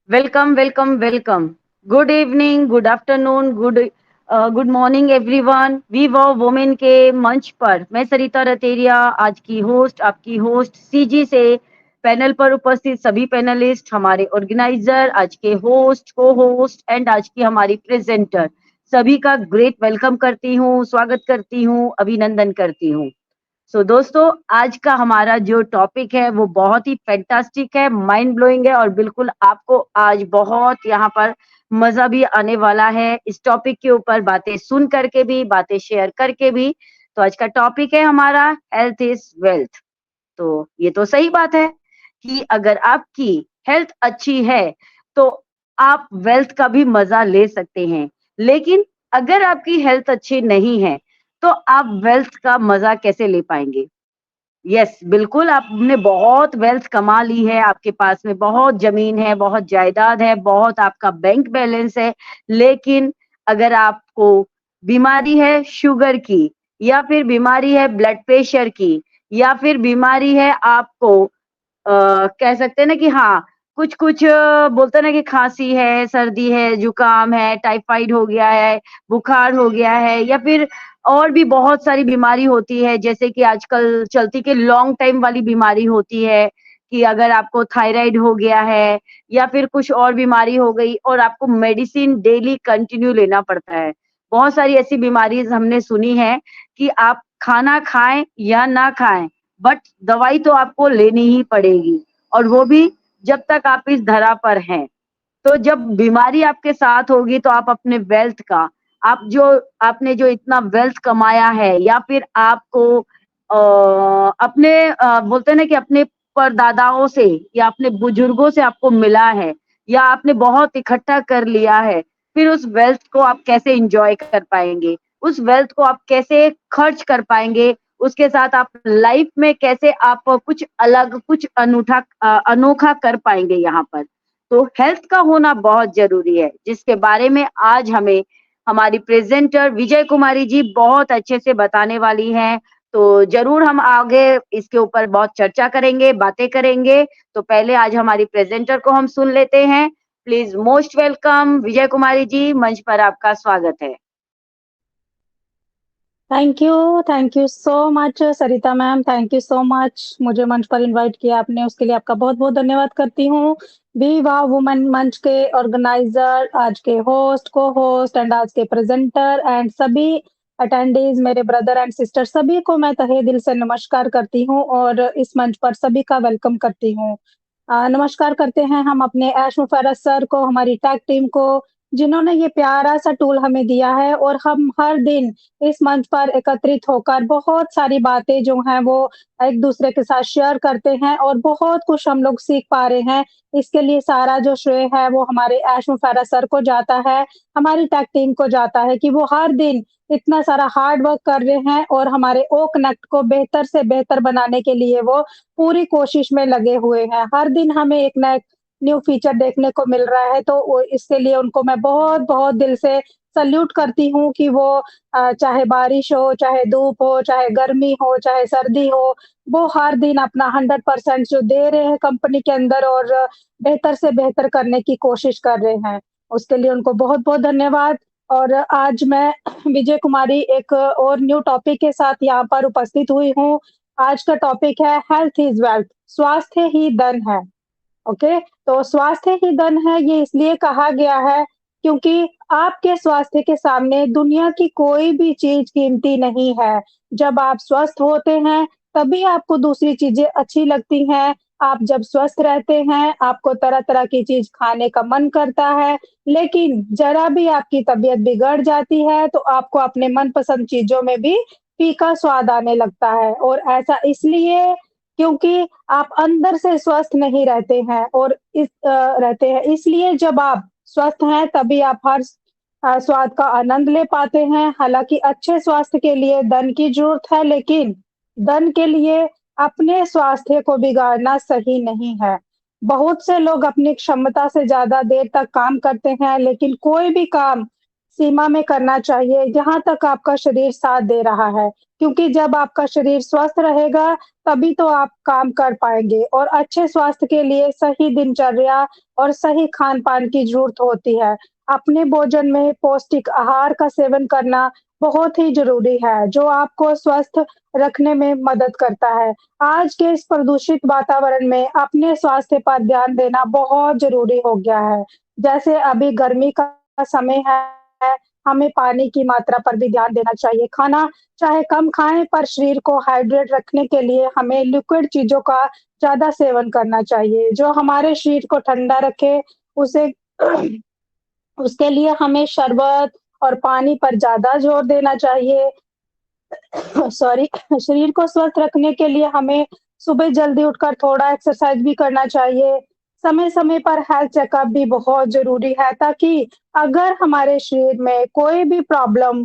Welcome, welcome, welcome. Good evening, good afternoon, good morning everyone. We वो women के मंच पर मैं सरिता रतेरिया, आज की होस्ट, आपकी होस्ट सीजी से पैनल पर उपस्थित सभी पैनलिस्ट, हमारे ऑर्गेनाइजर, आज के होस्ट, को होस्ट एंड आज की हमारी प्रेजेंटर, सभी का ग्रेट वेलकम करती हूँ, स्वागत करती हूँ, अभिनंदन करती हूँ। दोस्तों, आज का हमारा जो टॉपिक है वो बहुत ही फैंटास्टिक है, माइंड ब्लोइंग है और बिल्कुल आपको आज बहुत यहाँ पर मजा भी आने वाला है इस टॉपिक के ऊपर, बातें सुन करके भी, बातें शेयर करके भी। तो आज का टॉपिक है हमारा हेल्थ इज वेल्थ। तो ये तो सही बात है कि अगर आपकी हेल्थ अच्छी है तो आप वेल्थ का भी मजा ले सकते हैं, लेकिन अगर आपकी हेल्थ अच्छी नहीं है तो आप वेल्थ का मजा कैसे ले पाएंगे? यस, बिल्कुल, आपने बहुत वेल्थ कमा ली है, आपके पास में बहुत ज़मीन है, बहुत जायदाद है, बहुत आपका बैंक बैलेंस है, लेकिन अगर आपको बीमारी है शुगर की, या फिर बीमारी है ब्लड प्रेशर की, या फिर बीमारी है आपको कह सकते हैं ना कि हाँ, कुछ-कुछ बोलते हैं ना कि खाँसी है, सर्दी है, जुकाम है, टाइफाइड हो गया है, बुखार हो गया है, या फिर और भी बहुत सारी बीमारी होती है, जैसे कि आजकल चलती कि लॉन्ग टाइम वाली बीमारी होती है, कि अगर आपको थायराइड हो गया है या फिर कुछ और बीमारी हो गई और आपको मेडिसिन डेली कंटिन्यू लेना पड़ता है। बहुत सारी ऐसी बीमारीज़ हमने सुनी है कि आप खाना खाएँ या ना खाएँ, बट दवाई तो आपको लेनी ही पड़ेगी, और वो भी जब तक आप इस धरा पर हैं। तो जब बीमारी आपके साथ होगी तो आप अपने वेल्थ का, आप जो आपने जो इतना वेल्थ कमाया है, या फिर आपको अपने बोलते हैं ना कि अपने परदादाओं से या अपने बुजुर्गों से आपको मिला है, या आपने बहुत इकट्ठा कर लिया है, फिर उस वेल्थ को आप कैसे एन्जॉय कर पाएँगे? उस वेल्थ को आप कैसे खर्च कर पाएँगे? उसके साथ आप लाइफ में कैसे आप कुछ अलग, कुछ अनोखा कर पाएँगे यहाँ पर? तो हेल्थ का होना बहुत ज़रूरी है, जिसके बारे में आज हमें हमारी प्रेज़ेंटर विजय कुमारी जी बहुत अच्छे से बताने वाली हैं। तो ज़रूर हम आगे इसके ऊपर बहुत चर्चा करेंगे, बातें करेंगे। तो पहले आज हमारी प्रेज़ेंटर को हम सुन लेते हैं। प्लीज़ मोस्ट वेलकम विजय कुमारी जी, मंच पर आपका स्वागत है। Thank you so much Sarita ma'am, thank you so much मुझे मंच पर इनवाइट किया आपने, उसके लिए आपका बहुत-बहुत धन्यवाद करती हूँ। वी वाह वुमेन मंच के ऑर्गेनाइज़र, आज के होस्ट, को-होस्ट एंड आज के प्रेज़ेंटर एंड सभी अटेंडीज़, मेरे ब्रदर एंड सिस्टर सभी को मैं तहे दिल से नमस्कार करती हूँ और इस मंच पर सभी का वेलकम करती हूँ। नमस्कार करते हैं हम अपने ऐश मुफर्रस सर को, हमारी टैग टीम को, जिन्होंने ये प्यारा-सा टूल हमें दिया है और हम हर दिन इस मंच पर एकत्रित होकर बहुत सारी बातें जो हैं वो एक-दूसरे के साथ शेयर करते हैं और बहुत कुछ हम लोग सीख पा रहे हैं। इसके लिए सारा जो श्रेय है वो हमारे ऐश मुफर्रह सर को जाता है, हमारी टेक टीम को जाता है कि वो हर दिन इतना सारा हार्ड वर्क कर रहे हैं और हमारे ओ कनेक्ट को बेहतर से बेहतर बनाने के लिए वो पूरी कोशिश में लगे हुए हैं। हर दिन हमें एक ना एक न्यू फीचर देखने को मिल रहा है, तो वो इसके लिए उनको मैं बहुत-बहुत दिल से सैल्यूट करती हूँ कि वो चाहे बारिश हो, चाहे धूप हो, चाहे गर्मी हो, चाहे सर्दी हो, वो हर दिन अपना 100% जो दे रहे हैं कंपनी के अंदर और बेहतर से बेहतर करने की कोशिश कर रहे हैं। उसके लिए उनको बहुत-बहुत धन्यवाद और आज मैं विजय कुमारी एक और न्यू टॉपिक के साथ यहाँ पर उपस्थित हुई हूँ। आज का टॉपिक है हेल्थ इज़ वेल्थ, स्वास्थ्य ही धन है। ओके, तो स्वास्थ्य ही धन है ये इसलिए कहा गया है क्योंकि आपके स्वास्थ्य के सामने दुनिया की कोई भी चीज़ कीमती नहीं है। जब आप स्वस्थ होते हैं, तभी आपको दूसरी चीज़ें अच्छी लगती हैं। आप जब स्वस्थ रहते हैं, आपको तरह-तरह की चीज़ खाने का मन करता है, लेकिन ज़रा भी आपकी तबीयत बिगड़ जाती है, तो आपको अपने मनपसंद चीज़ों में भी फीका स्वाद आने लगता है और ऐसा इसलिए क्योंकि आप अंदर से स्वस्थ नहीं रहते हैं और रहते हैं। इसलिए जब आप स्वस्थ हैं तभी आप हर स्वाद का आनंद ले पाते हैं। हालाँकि अच्छे स्वास्थ्य के लिए धन की ज़रूरत है, लेकिन धन के लिए अपने स्वास्थ्य को बिगाड़ना सही नहीं है। बहुत से लोग अपनी क्षमता से ज़्यादा देर तक काम करते हैं, लेकिन कोई भी काम सीमा में करना चाहिए, जहाँ तक आपका शरीर साथ दे रहा है। क्योंकि जब आपका शरीर स्वस्थ रहेगा, तभी तो आप काम कर पाएँगे और अच्छे स्वास्थ्य के लिए सही दिनचर्या और सही खान-पान की ज़रूरत होती है। अपने भोजन में पौष्टिक आहार का सेवन करना बहुत ही ज़रूरी है, जो आपको स्वस्थ रखने में मदद करता है। आज के इस प्रदूषित वातावरण में अपने स्वास्थ्य पर ध्यान देना बहुत ज़रूरी हो गया है। जैसे अभी गर्मी का समय है, हमें पानी की मात्रा पर भी ध्यान देना चाहिए। खाना चाहे कम खाएँ पर शरीर को हाइड्रेट रखने के लिए हमें लिक्विड चीज़ों का ज़्यादा सेवन करना चाहिए, जो हमारे शरीर को ठंडा रखे, उसे उसके लिए हमें शरबत और पानी पर ज़्यादा जोर देना चाहिए। सॉरी शरीर को स्वस्थ रखने के लिए हमें सुबह जल्दी उठकर थोड़ा एक्सरसाइज भी करना चाहिए। समय-समय पर हेल्थ चेकअप भी बहुत ज़रूरी है ताकि अगर हमारे शरीर में कोई भी प्रॉब्लम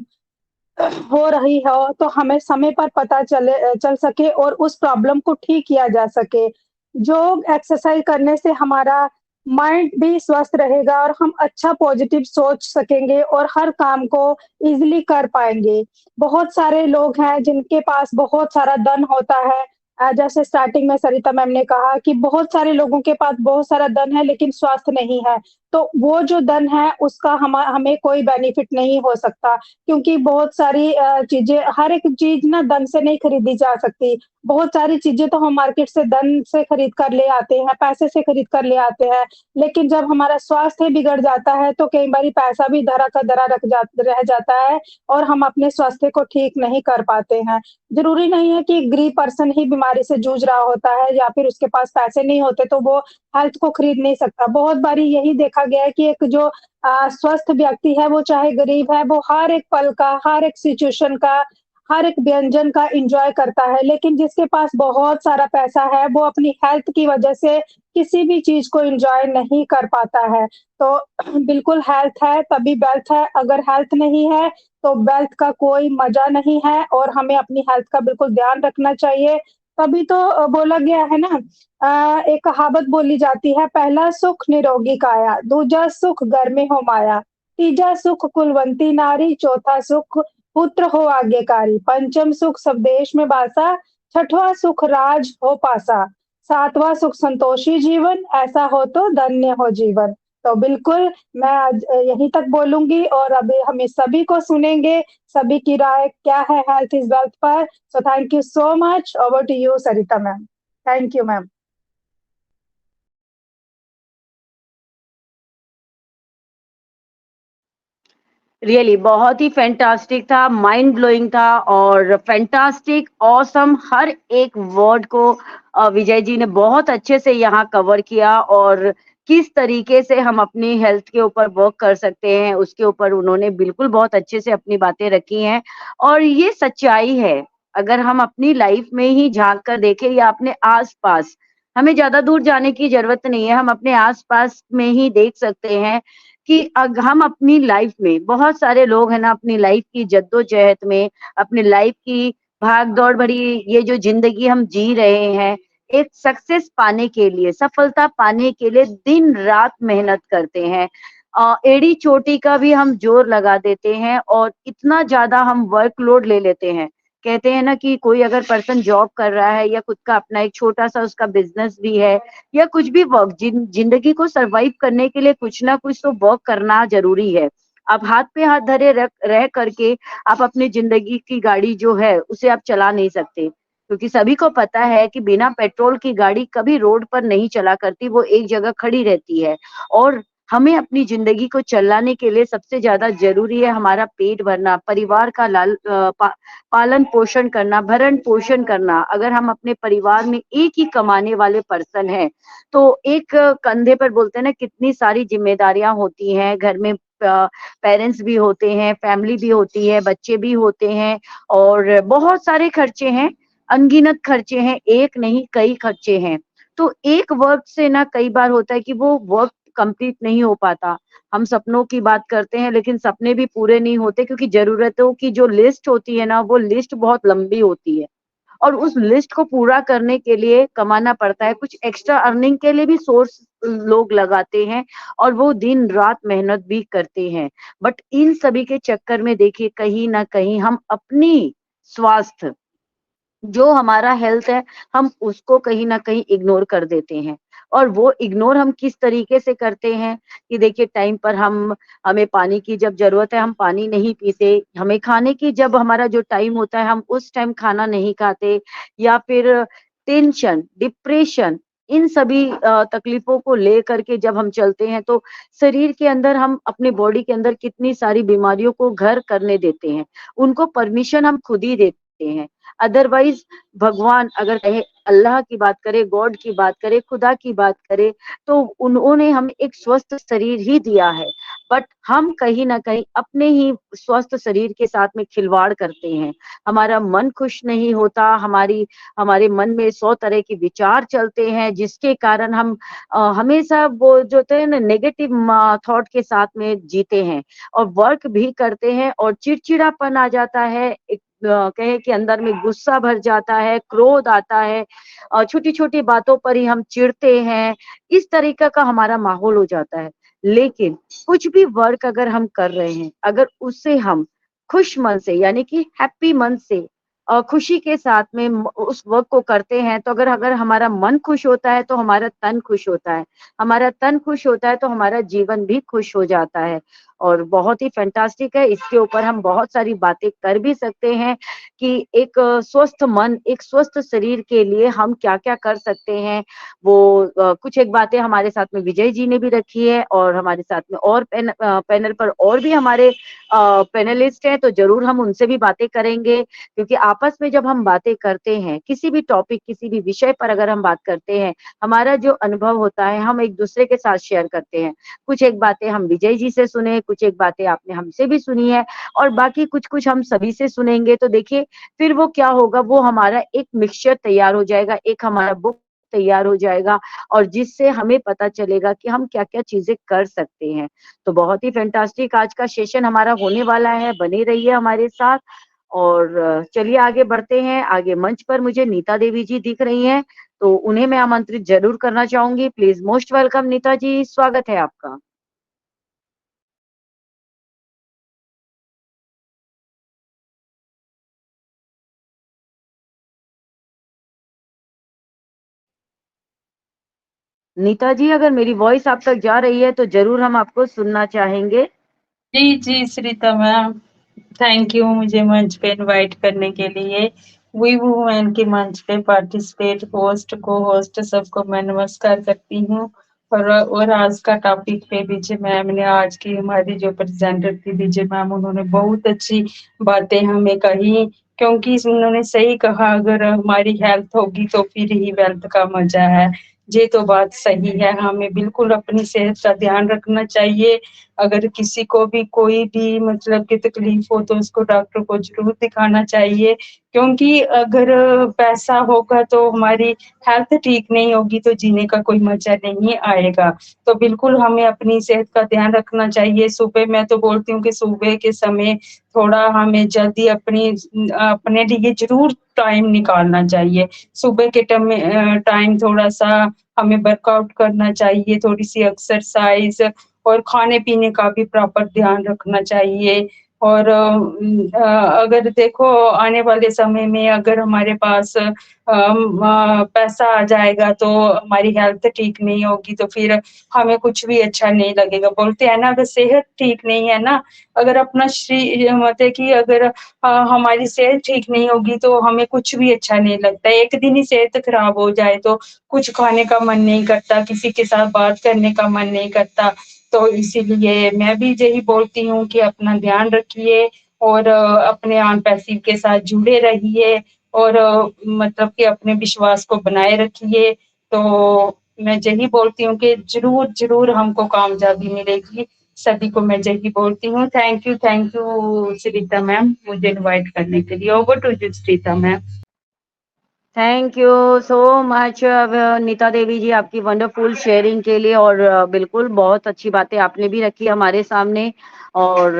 हो रही हो, तो हमें समय पर पता चल सके और उस प्रॉब्लम को ठीक किया जा सके। जो एक्सरसाइज़ करने से हमारा माइंड भी स्वस्थ रहेगा और हम अच्छा पॉज़िटिव सोच सकेंगे और हर काम को ईज़िली कर पाएँगे। बहुत सारे लोग हैं जिनके पास बहुत सारा धन होता है। जैसे स्टार्टिंग में सरिता मैम ने कहा कि बहुत सारे लोगों के पास बहुत सारा धन है लेकिन स्वास्थ्य नहीं है। तो वो जो धन है उसका हमें कोई बेनिफिट नहीं हो सकता। क्योंकि बहुत सारी चीज़ें हर एक चीज़ ना धन से नहीं खरीदी जा सकती। बहुत सारी चीज़ें तो हम मार्केट से धन से खरीद कर ले आते हैं, पैसे से खरीद कर ले आते हैं। लेकिन जब हमारा स्वास्थ्य बिगड़ जाता है, तो कई बारी पैसा भी धरा का धरा रह जाता है और हम अपने स्वास्थ्य को ठीक नहीं कर पाते हैं। ज़रूरी नहीं है कि गरीब पर्सन ही बीमारी से जूझ रहा होता है या फिर उसके पास पैसे नहीं होते, तो वो हेल्थ को खरीद नहीं सकता। बहुत बारी यही देखा गया है कि एक जो स्वस्थ व्यक्ति है, वो चाहे गरीब है, वो हर एक पल का, हर एक सिचुएशन का, हर एक व्यंजन का एन्जॉय करता है। लेकिन जिसके पास बहुत सारा पैसा है, वो अपनी हेल्थ की वजह से किसी भी चीज़ को एन्जॉय नहीं कर पाता है। तो बिल्कुल हेल्थ है, तभी वेल्थ है। अगर हेल्थ नहीं है, तो वेल्थ का कोई मज़ा नहीं है और हमें अपनी हेल्थ का बिल्कुल ध्यान रखना चाहिए। तभी तो बोला गया है ना एक कहावत बोली जाती है, पहला सुख निरोगी काया, दूजा सुख घर में हो माया, तीजा सुख कुलवंती नारी, चौथा सुख पुत्र हो आज्ञाकारी, पंचम सुख स्वदेश में वासा, छठवां सुख राज हो पासा, सातवां सुख संतोषी जीवन, ऐसा हो तो धन्य हो जीवन। तो बिल्कुल मैं आज यहीं तक बोलूँगी और अभी हम इस सभी को सुनेंगे, सभी की राय क्या है हेल्थ इज़ वेल्थ पर। So thank you so much, over to you Sarita ma'am. Thank you ma'am. Really बहुत ही फैंटास्टिक था, माइंड ब्लोइंग था और फैंटास्टिक, ऑसम हर एक वर्ड को विजय जी ने बहुत अच्छे से यहाँ कवर किया और किस तरीके से हम अपनी हेल्थ के ऊपर वर्क कर सकते हैं, उसके ऊपर उन्होंने बिल्कुल बहुत अच्छे से अपनी बातें रखी हैं और ये सच्चाई है। अगर हम अपनी लाइफ में ही झाँक कर देखें या अपने आस-पास, हमें ज़्यादा दूर जाने की ज़रूरत नहीं है, हम अपने आस-पास में ही देख सकते हैं कि हम अपनी लाइफ में बहुत सारे लोग हैं ना अपनी लाइफ की जद्दोजहद में, अपनी लाइफ की भाग-दौड़ भरी ये जो ज़िंदगी हम जी रहे हैं, एक सक्सेस पाने के लिए, सफलता पाने के लिए दिन-रात मेहनत करते हैं। एड़ी-चोटी का भी हम ज़ोर लगा देते हैं और इतना ज़्यादा हम वर्कलोड ले लेते हैं। कहते हैं ना कि कोई अगर पर्सन जॉब कर रहा है या खुद का अपना एक छोटा-सा उसका बिज़नेस भी है या कुछ भी वर्क ज़िंदगी को सर्वाइव करने के लिए कुछ ना कुछ तो वर्क करना ज़रूरी है। आप हाथ पे हाथ धरे रह करके आप अपनी ज़िंदगी की गाड़ी जो है, उसे आप चला नहीं सकते। क्योंकि सभी को पता है कि बिना पेट्रोल की गाड़ी कभी रोड पर नहीं चला करती, वो एक जगह खड़ी रहती है। और हमें अपनी ज़िंदगी को चलाने के लिए सबसे ज़्यादा ज़रूरी है हमारा पेट भरना, परिवार का पालन-पोषण करना, भरण-पोषण करना। अगर हम अपने परिवार में एक ही कमाने वाले पर्सन हैं, तो एक कंधे पर बोलते हैं ना कितनी सारी ज़िम्मेदारियाँ होती हैं, घर में पेरेंट्स भी होते हैं, फैमिली भी होती है, बच्चे भी होते हैं और बहुत सारे खर्चे हैं, अनगिनत खर्चे हैं, एक नहीं कई खर्चे हैं। तो एक वर्क से ना कई बार होता है कि वो वर्क कंप्लीट नहीं हो पाता। हम सपनों की बात करते हैं लेकिन सपने भी पूरे नहीं होते क्योंकि ज़रूरतों की जो लिस्ट होती है ना, वो लिस्ट बहुत लंबी होती है। और उस लिस्ट को पूरा करने के लिए कमाना पड़ता है, कुछ एक्स्ट्रा अर्निंग के लिए भी सोर्स लोग लगाते हैं और वो दिन-रात मेहनत भी करते हैं। बट इन सभी के चक्कर में देखिए कहीं न कहीं हम अपनी स्वास्थ्य, जो हमारा हेल्थ है, हम उसको कहीं न कहीं इग्नोर कर देते हैं। और वो इग्नोर हम किस तरीके से करते हैं कि देखिए टाइम पर हमें पानी की जब ज़रूरत है, हम पानी नहीं पीते, हमें खाने की जब हमारा जो टाइम होता है, हम उस टाइम खाना नहीं खाते, या फिर टेंशन, डिप्रेशन, इन सभी तकलीफ़ों को लेकर के जब हम चलते हैं, तो शरीर के अंदर हम अपने बॉडी के अंदर कितनी सारी बीमारियों को घर करने देते हैं। उनको परमिशन हम खुद ही देते हैं। अदरवाइज़ भगवान अगर कहें, अल्लाह की बात करें, गॉड की बात करें, खुदा की बात करें, तो उन्होंने हमें एक स्वस्थ शरीर ही दिया है। बट हम कहीं न कहीं अपने ही स्वस्थ शरीर के साथ में खिलवाड़ करते हैं। हमारा मन खुश नहीं होता, हमारे मन में 100 तरह के विचार चलते हैं, जिसके कारण हम हमेशा वो जो होते हैं ना नेगेटिव थॉट के साथ में जीते हैं, और वर्क भी करते हैं और चिड़चिड़ापन आ जाता है, एक कहें कि अंदर में गुस्सा भर जाता है, क्रोध आता है, छोटी-छोटी बातों पर ही हम चिढ़ते हैं, इस तरीके का हमारा माहौल हो जाता है। लेकिन कुछ भी वर्क अगर हम कर रहे हैं, अगर उससे हम खुश मन से यानी कि हैप्पी मन से खुशी के साथ में उस वर्क को करते हैं, तो अगर अगर हमारा मन खुश होता है, तो हमारा तन खुश होता है। हमारा तन खुश होता है, तो हमारा जीवन भी खुश हो जाता है। और बहुत ही फैंटास्टिक है, इसके ऊपर हम बहुत सारी बातें कर भी सकते हैं कि एक स्वस्थ मन, एक स्वस्थ शरीर के लिए हम क्या-क्या कर सकते हैं। वो कुछ एक बातें हमारे साथ में विजय जी ने भी रखी है, और हमारे साथ में और पैनल पर और भी हमारे पैनलिस्ट हैं, तो ज़रूर हम उनसे भी बातें करेंगे, क्योंकि आपस में जब हम बातें करते हैं, किसी भी टॉपिक, किसी भी विषय पर अगर हम बात करते हैं, हमारा जो अनुभव होता है, हम एक-दूसरे के साथ शेयर करते हैं। कुछ एक बातें हम विजय जी से सुने, कुछ एक बातें आपने हमसे भी सुनी है, और बाकी कुछ-कुछ हम सभी से सुनेंगे, तो देखिए फिर वो क्या होगा, वो हमारा एक मिक्सचर तैयार हो जाएगा, एक हमारा बुक तैयार हो जाएगा, और जिससे हमें पता चलेगा कि हम क्या-क्या चीज़ें कर सकते हैं। तो बहुत ही फैंटास्टिक आज का सेशन हमारा होने वाला है, बने रहिए हमारे साथ। और चलिए आगे बढ़ते हैं। आगे मंच पर मुझे नीता देवी जी दिख रही हैं, तो उन्हें मैं आमंत्रित ज़रूर करना चाहूँगी। प्लीज़ मोस्ट वेलकम नीता जी, स्वागत है आपका। नीता जी, अगर मेरी वॉइस आप तक जा रही है, तो ज़रूर हम आपको सुनना चाहेंगे। जी, जी, श्रीता मैम, थैंक यू मुझे मंच पे इनवाइट करने के लिए। वी वुमेन के मंच पे पार्टिसिपेट होस्ट, को-होस्ट सबको मैं नमस्कार करती हूँ। और आज का टॉपिक पे विजय मैम ने, आज की हमारी जो प्रेजेंटर थी विजय मैम, उन्होंने बहुत अच्छी बातें हमें कही, क्योंकि उन्होंने सही कहा, अगर हमारी हेल्थ होगी तो फिर ही वेल्थ का मजा है। ये तो बात सही है, हमें बिल्कुल अपनी सेहत का ध्यान रखना चाहिए। अगर किसी को भी कोई भी मतलब की तकलीफ हो, तो उसको डॉक्टर को ज़रूर दिखाना चाहिए, क्योंकि अगर पैसा होगा तो हमारी हेल्थ ठीक नहीं होगी, तो जीने का कोई मज़ा नहीं आएगा। तो बिल्कुल हमें अपनी सेहत का ध्यान रखना चाहिए। सुबह मैं तो बोलती हूँ कि सुबह के समय थोड़ा हमें जल्दी अपने लिए ज़रूर टाइम निकालना चाहिए। सुबह के टाइम थोड़ा-सा हमें वर्कआउट करना चाहिए, थोड़ी-सी एक्सरसाइज़, और खाने-पीने का भी प्रॉपर ध्यान रखना चाहिए। और अगर देखो आने वाले समय में अगर हमारे पास पैसा आ जाएगा, तो हमारी हेल्थ ठीक नहीं होगी, तो फिर हमें कुछ भी अच्छा नहीं लगेगा। बोलते हैं ना, अगर सेहत ठीक नहीं है ना, अगर अपना मतलब कि अगर हमारी सेहत ठीक नहीं होगी, तो हमें कुछ भी अच्छा नहीं लगता। एक दिन ही सेहत खराब हो जाए, तो कुछ खाने का मन नहीं करता, किसी के साथ बात करने का मन नहीं करता। तो इसीलिए मैं भी यही बोलती हूँ कि अपना ध्यान रखिए, और अपने आन पैसिव के साथ जुड़े रहिए, और मतलब कि अपने विश्वास को बनाए रखिए। तो मैं यही बोलती हूँ कि ज़रूर हमको कामयाबी मिलेगी। सभी को मैं यही बोलती हूँ। थैंक यू श्रीता मैम, मुझे इनवाइट करने के लिए। Over to you Shrita ma'am. Thank you so much Neeta Devi ji, आपकी वंडरफुल शेयरिंग के लिए। और बिल्कुल बहुत अच्छी बातें आपने भी रखी हमारे सामने। और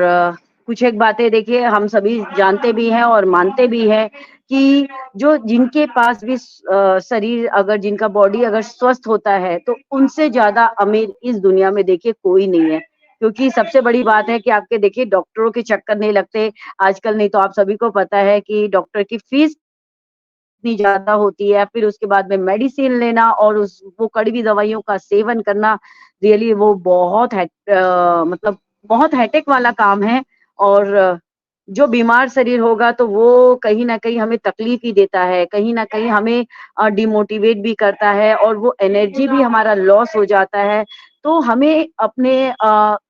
कुछ एक बातें देखिए हम सभी जानते भी हैं और मानते भी हैं कि जो जिनके पास भी शरीर, अगर जिनका बॉडी अगर स्वस्थ होता है, तो उनसे ज़्यादा अमीर इस दुनिया में देखिए कोई नहीं है। क्योंकि सबसे बड़ी बात है कि आपके देखिए डॉक्टरों के चक्कर नहीं लगते आजकल, नहीं तो आप सभी को पता है कि डॉक्टर की फीस इतनी ज़्यादा होती है, फिर उसके बाद में मेडिसिन लेना और उस वो कड़वी दवाइयों का सेवन करना, रियली वो बहुत मतलब बहुत हेडेक वाला काम है। और जो बीमार शरीर होगा तो वो कहीं न कहीं हमें तकलीफ ही देता है, कहीं न कहीं हमें डिमोटिवेट भी करता है और वो एनर्जी भी हमारा लॉस हो जाता है। तो हमें अपने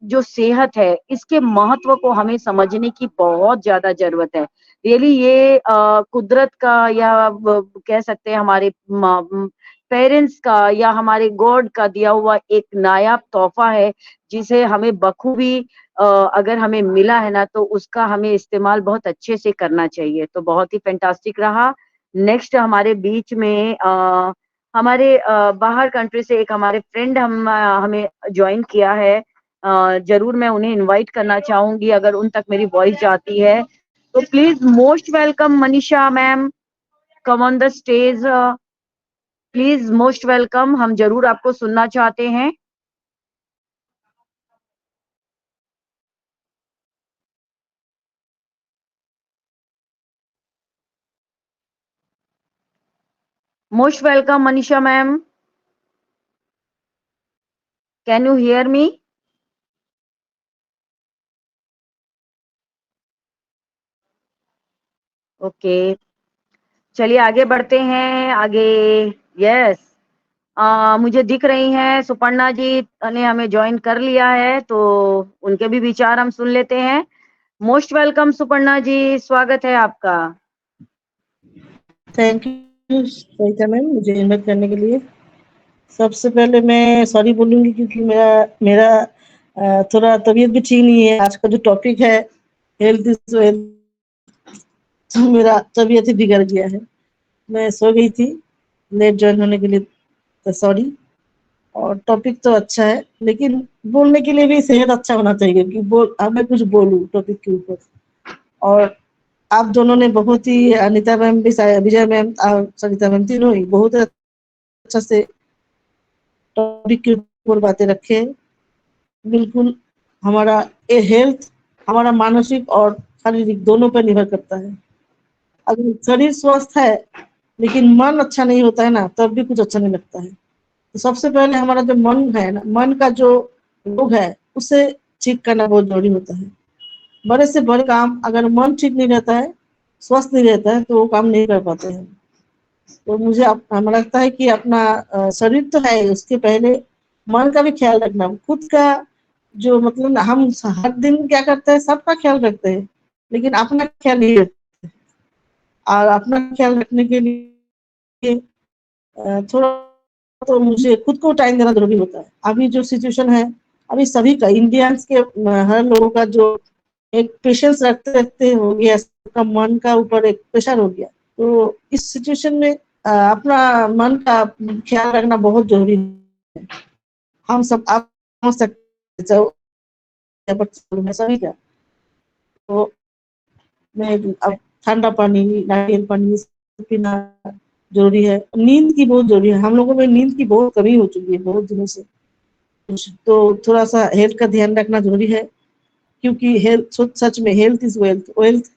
जो सेहत है, इसके महत्व को हमें समझने की बहुत ज़्यादा ज़रूरत है। रियली ये कुदरत का या कह सकते हैं हमारे पेरेंट्स का या हमारे गॉड का दिया हुआ एक नायाब तोहफा है, जिसे हमें बखूबी अगर हमें मिला है ना, तो उसका हमें इस्तेमाल बहुत अच्छे से करना चाहिए। तो बहुत ही फैंटास्टिक रहा। नेक्स्ट हमारे बीच में हमारे बाहर कंट्री से एक हमारे फ्रेंड हमें जॉइन किया है। ज़रूर मैं उन्हें इनवाइट करना चाहूँगी अगर उन तक मेरी वॉइस जाती है। तो please most welcome Manisha ma'am, come on the stage. Please most welcome, हम जरूर आपको सुनना चाहते हैं। Most welcome Manisha ma'am, can you hear me? Okay, चलिए आगे बढ़ते हैं आगे। यस, मुझे दिख रही हैं सुपर्णा जी ने हमें ज्वाइन कर लिया है, तो उनके भी विचार हम सुन लेते हैं। मोस्ट वेलकम सुपर्णा जी, स्वागत है आपका। थैंक यू सविता मैम मुझे इन्वाइट करने के लिए। सबसे पहले मैं सॉरी बोलूँगी क्योंकि मेरा मेरा थोड़ा तबीयत भी ठीक नहीं है। आज का जो टॉपिक है हेल्थ इज वेल्थ, तो मेरा तबीयत ही बिगड़ गया है। मैं सो गई थी लेट ज्वाइन होने के लिए, तो सॉरी। और टॉपिक तो अच्छा है लेकिन बोलने के लिए भी सेहत अच्छा होना चाहिए कि मैं कुछ बोलूँ टॉपिक के ऊपर। और आप दोनों ने बहुत ही, अनिता मैम भी, विजय मैम और सरिता मैम, तीनों ही बहुत अच्छा से टॉपिक के ऊपर बातें रखे। बिल्कुल हमारा ये हेल्थ हमारा मानसिक और शारीरिक दोनों पर निर्भर करता है। अगर शरीर स्वस्थ है लेकिन मन अच्छा नहीं होता है ना, तब भी कुछ अच्छा नहीं लगता है। तो सबसे पहले हमारा जो मन है ना, मन का जो रोग है उसे ठीक करना बहुत जरूरी होता है। बड़े से बड़े काम अगर मन ठीक नहीं रहता है, स्वस्थ नहीं रहता है, तो वो काम नहीं कर पाते हैं। तो मुझे हमें लगता है कि अपना शरीर तो है, उसके पहले मन का भी ख्याल रखना, खुद का जो मतलब हम हर दिन क्या करते हैं, सबका ख्याल रखते हैं लेकिन अपना ख्याल नहीं रखते। और अपना ख्याल रखने के लिए थोड़ा तो मुझे खुद को टाइम देना जरूरी होता है। अभी जो सिचुएशन है, अभी सभी का इंडियंस के हर लोगों का जो एक पेशेंस रखते रखते हो गया, सबका मन का ऊपर एक प्रेशर हो गया। तो इस सिचुएशन में अपना मन का ख्याल रखना बहुत जरूरी है। हम सब आप समझ सकते हैं सभी का। तो मैं अब ठंडा पानी, नारियल पानी पीना जरूरी है। नींद की बहुत जरूरी है, हम लोगों में नींद की बहुत कमी हो चुकी है बहुत दिनों से। तो थोड़ा सा हेल्थ का ध्यान रखना जरूरी है, क्योंकि हेल्थ सच में हेल्थ इज वेल्थ। वेल्थ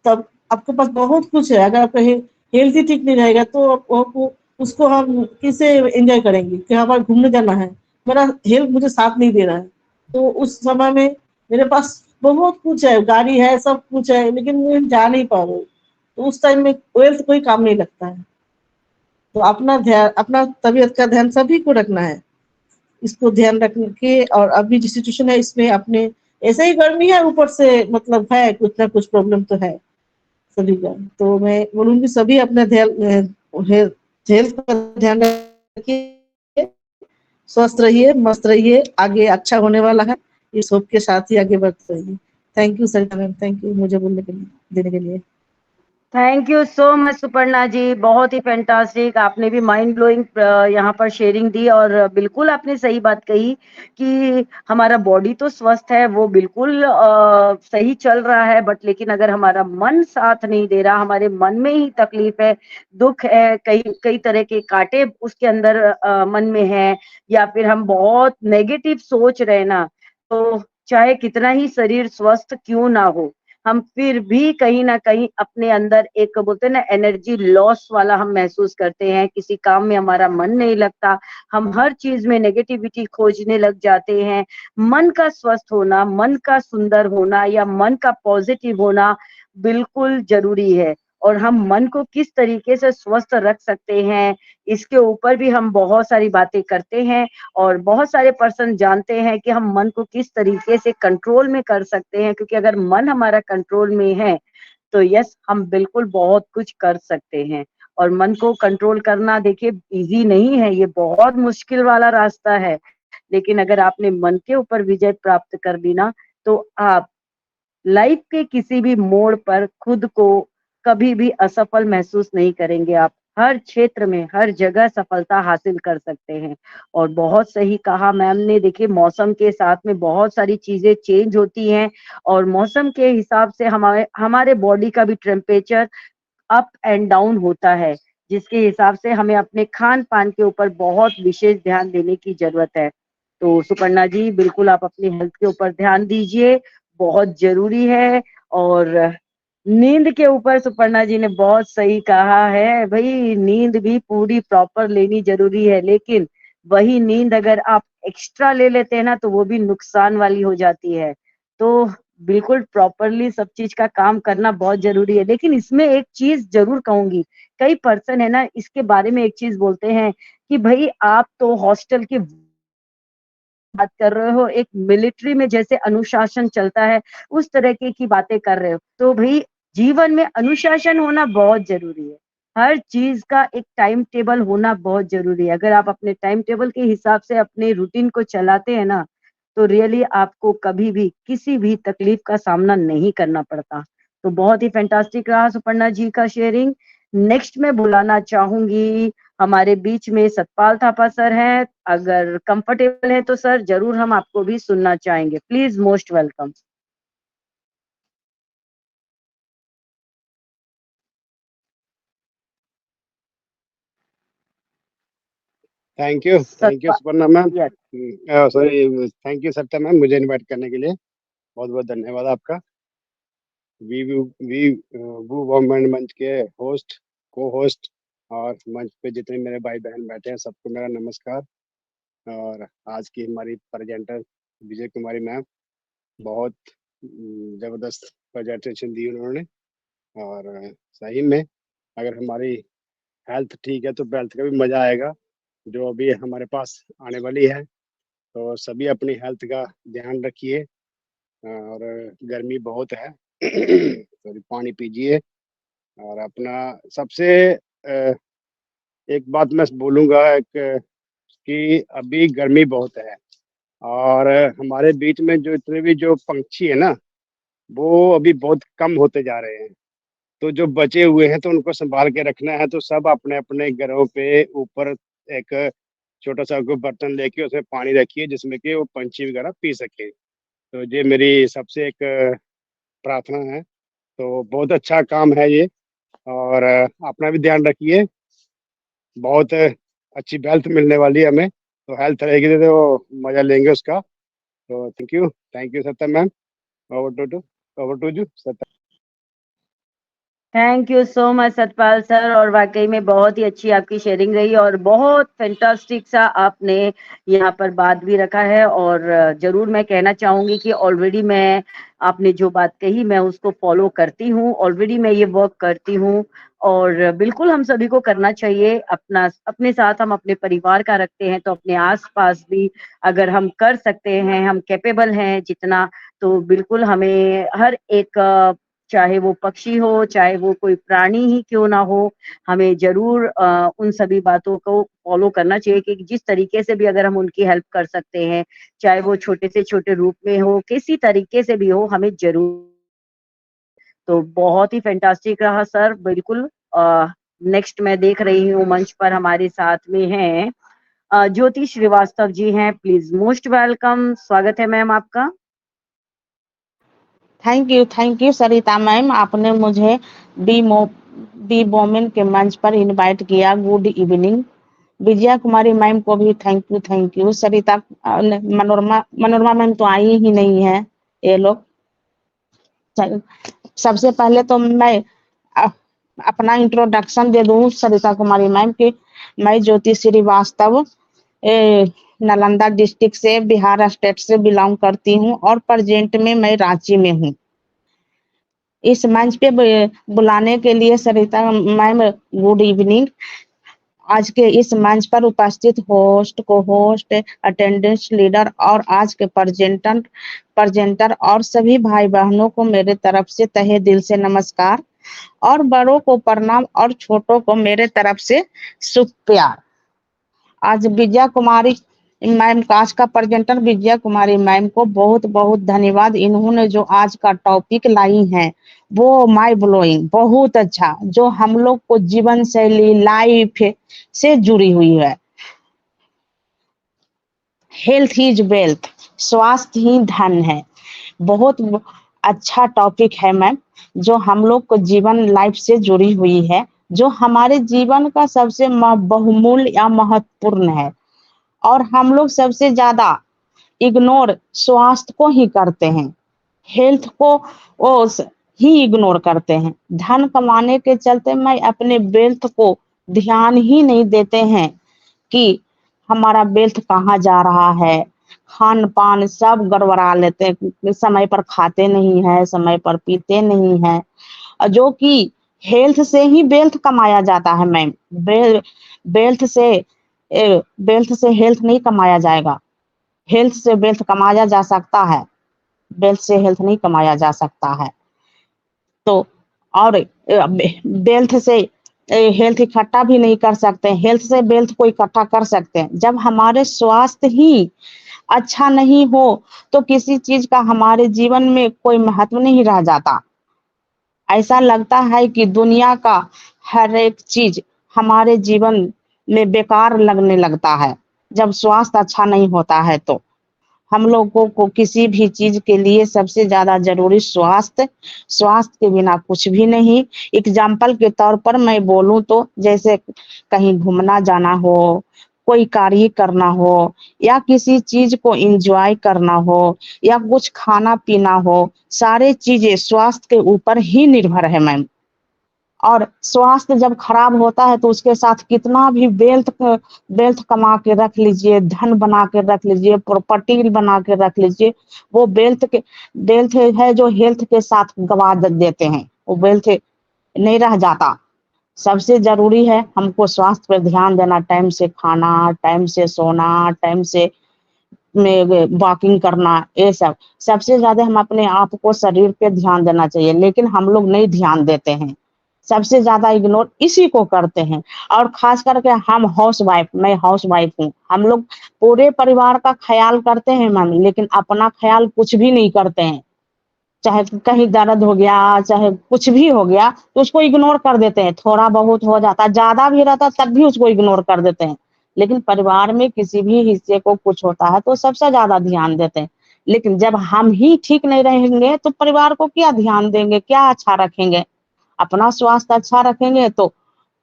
तब आपके पास बहुत कुछ है, अगर आपका हेल्थ ही ठीक नहीं रहेगा तो आपको उसको हम किसे एंजॉय करेंगे कि हमारा घूमने जाना है, मेरा हेल्थ मुझे साथ नहीं दे रहा है, तो उस समय में मेरे पास बहुत कुछ है, गाड़ी है, सब कुछ है, लेकिन मैं जा नहीं पा रहा हूँ, तो उस टाइम में वेल्थ कोई काम नहीं लगता है। तो अपना ध्यान, अपना तबीयत का ध्यान सभी को रखना है। इसको ध्यान रख के, और अभी जो सिचुएशन है इसमें अपने, ऐसे ही गर्मी है, ऊपर से मतलब है कुछ ना कुछ प्रॉब्लम तो है सभी का। तो मैं बोलूंगी सभी अपना ध्यान, हेल्थ का ध्यान रखिए, स्वस्थ रहिए, मस्त रहिए, आगे अच्छा होने वाला है, इस होप के साथ ही आगे बढ़ते रहिए। Thank you Sarita ma'am, thank you मुझे बोलने के लिए, देने के लिए। Thank you so much Suparna ji, बहुत ही फैंटास्टिक, आपने भी माइंड ब्लोइंग यहाँ पर शेयरिंग दी। और बिल्कुल आपने सही बात कही कि हमारा बॉडी तो स्वस्थ है, वो बिल्कुल सही चल रहा है, बट लेकिन अगर हमारा मन साथ नहीं दे रहा, हमारे मन में ही तकलीफ है, दुख है, कई कई तरह के कांटे उसके अंदर मन में है, या फिर हम बहुत नेगेटिव सोच रहे ना, तो चाहे कितना ही शरीर स्वस्थ क्यों ना हो, हम फिर भी कहीं न कहीं अपने अंदर एक बोलते हैं ना एनर्जी लॉस वाला हम महसूस करते हैं, किसी काम में हमारा मन नहीं लगता, हम हर चीज़ में नेगेटिविटी खोजने लग जाते हैं। मन का स्वस्थ होना, मन का सुंदर होना या मन का पॉज़िटिव होना बिल्कुल ज़रूरी है और हम मन को किस तरीके से स्वस्थ रख सकते हैं, इसके ऊपर भी हम बहुत सारी बातें करते हैं और बहुत सारे पर्सन जानते हैं कि हम मन को किस तरीके से कंट्रोल में कर सकते हैं क्योंकि अगर मन हमारा कंट्रोल में है, तो यस हम बिल्कुल बहुत कुछ कर सकते हैं और मन को कंट्रोल करना देखिए ईज़ी नहीं है, ये बहुत मुश्किल वाला रास्ता है। लेकिन अगर आपने मन के ऊपर विजय प्राप्त कर ली ना, तो आप लाइफ के किसी भी मोड़ पर खुद को कभी भी असफल महसूस नहीं करेंगे आप। हर क्षेत्र में, हर जगह सफलता हासिल कर सकते हैं और बहुत सही कहा मैम ने देखिए मौसम के साथ में बहुत सारी चीज़ें चेंज होती हैं और मौसम के हिसाब से हमारे हमारे बॉडी का भी टेम्परेचर अप एंड डाउन होता है, जिसके हिसाब से हमें अपने खान-पान के ऊपर बहुत विशेष ध्यान देने की ज़रूरत है। तो सुपर्णा जी बिल्कुल आप अपनी हेल्थ के ऊपर ध्यान दीजिए, बहुत ज़रूरी है और नींद के ऊपर सुपर्णा जी ने बहुत सही कहा है, भई नींद भी पूरी प्रॉपर लेनी ज़रूरी है, लेकिन वही नींद अगर आप एक्स्ट्रा ले लेते हैं ना, तो वो भी नुकसान वाली हो जाती है। तो बिल्कुल प्रॉपरली सब चीज़ का काम करना बहुत ज़रूरी है, लेकिन इसमें एक चीज़ ज़रूर कहूँगी, कई पर्सन है ना इसके बारे में एक चीज़ बोलते हैं कि भई आप तो हॉस्टल की बात कर रहे हो, एक मिलिट्री में जैसे अनुशासन चलता है, उस तरीके की बातें कर रहे हो। तो भई जीवन में अनुशासन होना बहुत ज़रूरी है। हर चीज़ का एक टाइम टेबल होना बहुत ज़रूरी है। अगर आप अपने टाइम टेबल के हिसाब से अपने रूटीन को चलाते हैं ना, तो रियली आपको कभी भी किसी भी तकलीफ का सामना नहीं करना पड़ता। तो बहुत ही फैंटास्टिक रहा सुपर्णा जी का शेयरिंग। नेक्स्ट मैं बुलाना चाहूँगी हमारे बीच में सतपाल थापा सर हैं, अगर कंफर्टेबल है तो सर ज़रूर हम आपको भी सुनना चाहेंगे। Please most welcome. Thank you सतपा Suparna ma'am. Yes, sorry, thank you Satya ma'am, मुझे इनवाइट करने के लिए बहुत बहुत धन्यवाद आपका। वी वी वो वुमेन मंच के होस्ट, को होस्ट और मंच पे जितने मेरे भाई बहन बैठे हैं सबको मेरा नमस्कार। और आज की हमारी प्रेजेंटर विजय कुमारी मैम बहुत ज़बरदस्त प्रेजेंटेशन दी उन्होंने। और सही में अगर हमारी हेल्थ ठीक है तो वेल्थ का भी मज़ा आएगा जो अभी हमारे पास आने वाली है। तो सभी अपनी हेल्थ का ध्यान रखिए और गर्मी बहुत है सॉरी, पानी पीजिए। और अपना सबसे एक बात मैं बोलूँगा कि अभी गर्मी बहुत है और हमारे बीच में जो इतने भी जो पंछी है ना वो अभी बहुत कम होते जा रहे हैं। तो जो बचे हुए हैं तो उनको संभाल के रखना है। तो सब अपने अपने घरों पे ऊपर एक छोटा सा कोई बर्तन लेके उसमें पानी रखिए जिसमें कि वो पंछी वगैरह पी सके। तो ये मेरी सबसे एक प्रार्थना है। तो बहुत अच्छा काम है ये। और अपना भी ध्यान रखिए। बहुत अच्छी हेल्थ मिलने वाली है हमें। तो हेल्थ रहेगी तो मजा लेंगे उसका। तो thank you Satya ma'am. Over to you Satya. Thank you so much Satpal sir और वाक़ई में बहुत ही अच्छी आपकी शेयरिंग रही और बहुत फैंटास्टिक सा आपने यहाँ पर बात भी रखा है और ज़रूर मैं कहना चाहूँगी कि ऑलरेडी मैं आपने जो बात कही मैं उसको फ़ॉलो करती हूँ, ऑलरेडी मैं ये वर्क करती हूँ और बिल्कुल हम सभी को करना चाहिए। अपना अपने साथ हम अपने परिवार का रखते हैं तो अपने आस-पास भी अगर हम कर सकते हैं, हम कैपेबल हैं जितना, तो बिल्कुल हमें हर एक चाहे वो पक्षी हो, चाहे वो कोई प्राणी ही क्यों ना हो, हमें ज़रूर उन सभी बातों को फ़ॉलो करना चाहिए कि जिस तरीके से भी अगर हम उनकी हेल्प कर सकते हैं, चाहे वो छोटे से छोटे रूप में हो, किसी तरीके से भी हो, हमें ज़रूर। तो बहुत ही फैंटास्टिक रहा सर, बिल्कुल। नेक्स्ट मैं देख रही हूँ मंच पर हमारे साथ में हैं ज्योति श्रीवास्तव जी हैं, प्लीज़ मोस्ट वेलकम, स्वागत है मैम आपका। थैंक यू सरिता मैम, आपने मुझे बी वोमेन के मंच पर इनवाइट किया। Good evening. Vijaya Kumari ma'am को भी thank you. Sarita Manorama ma'am तो आई ही नहीं है ये लोग। सबसे पहले तो मैं अपना इंट्रोडक्शन दे दूं सरिता कुमारी मैम की। मैं ज्योति श्रीवास्तव नालंदा डिस्ट्रिक्ट से बिहार स्टेट से बिलोंग करती हूँ और प्रेजेंट में मैं रांची में हूँ। इस मंच पे बुलाने के लिए सरिता मैम गुड इवनिंग। आज के इस मंच पर उपस्थित होस्ट, को होस्ट, अटेंडेंस लीडर और आज के प्रेजेंटर और सभी भाई बहनों को मेरे तरफ से तहे दिल से नमस्कार और बड़ों को प्रणाम और छोटों को मेरे तरफ से शुभ प्यार। आज विजया कुमारी मैम आज का प्रेजेंटर विजया कुमारी मैम को बहुत बहुत धन्यवाद। इन्होंने जो आज का टॉपिक लाई हैं वो माई ब्लोइंग, बहुत अच्छा, जो हम लोग को जीवन शैली लाइफ से जुड़ी हुई है। हेल्थ इज वेल्थ, स्वास्थ्य ही धन है। बहुत अच्छा टॉपिक है मैम, जो हम लोग को जीवन लाइफ से जुड़ी हुई है, जो हमारे जीवन का सबसे बहुमूल्य या महत्वपूर्ण है। और हम लोग सबसे ज्यादा इग्नोर स्वास्थ्य को ही करते हैं, हेल्थ को ही इग्नोर करते हैं। धन कमाने के चलते मैं अपने वेल्थ को ध्यान ही नहीं देते हैं कि हमारा वेल्थ कहाँ जा रहा है। खान पान सब गड़बड़ा लेते हैं, समय पर खाते नहीं है, समय पर पीते नहीं है, जो कि हेल्थ से ही वेल्थ कमाया जाता है मैम। वेल्थ से हेल्थ नहीं कमाया जाएगा। हेल्थ से वेल्थ कमाया जा सकता है, वेल्थ से हेल्थ नहीं कमाया जा सकता है। तो और वेल्थ से हेल्थ इकट्ठा भी नहीं कर सकते, हेल्थ से वेल्थ को इकट्ठा कर सकते हैं। जब हमारे स्वास्थ्य ही अच्छा नहीं हो तो किसी चीज का हमारे जीवन में कोई महत्व नहीं रह जाता। ऐसा लगता है कि दुनिया का हर एक चीज हमारे जीवन में बेकार लगने लगता है जब स्वास्थ्य अच्छा नहीं होता है। तो हम लोगों को किसी भी चीज के लिए सबसे ज्यादा जरूरी स्वास्थ्य के बिना कुछ भी नहीं। एग्जाम्पल के तौर पर मैं बोलूं तो जैसे कहीं घूमना जाना हो, कोई कार्य करना हो, या किसी चीज को एंजॉय करना हो, या कुछ खाना पीना हो, सारे चीजें स्वास्थ्य के ऊपर ही निर्भर है मैम। और स्वास्थ्य जब खराब होता है तो उसके साथ कितना भी वेल्थ कमा के रख लीजिए, धन बना के रख लीजिए, प्रॉपर्टी बना के रख लीजिए, वो वेल्थ है जो हेल्थ के साथ गवा देते हैं, वो वेल्थ नहीं रह जाता। सबसे जरूरी है हमको स्वास्थ्य पर ध्यान देना, टाइम से खाना, टाइम से सोना, टाइम से वॉकिंग करना, ये सब सबसे ज्यादा हम अपने आप को शरीर पे ध्यान देना चाहिए, लेकिन हम लोग नहीं ध्यान देते हैं, सबसे ज्यादा इग्नोर इसी को करते हैं। और खास करके हम मैं हाउस वाइफ हूँ, हम लोग पूरे परिवार का ख्याल करते हैं मैम, लेकिन अपना ख्याल कुछ भी नहीं करते हैं। चाहे कहीं दर्द हो गया, चाहे कुछ भी हो गया तो उसको इग्नोर कर देते हैं। थोड़ा बहुत हो जाता, ज्यादा भी रहता तब भी उसको इग्नोर कर देते हैं। लेकिन परिवार में किसी भी हिस्से को कुछ होता है तो सबसे ज्यादा ध्यान देते हैं। लेकिन जब हम ही ठीक नहीं रहेंगे तो परिवार को क्या ध्यान देंगे, क्या अच्छा रखेंगे। अपना स्वास्थ्य अच्छा रखेंगे तो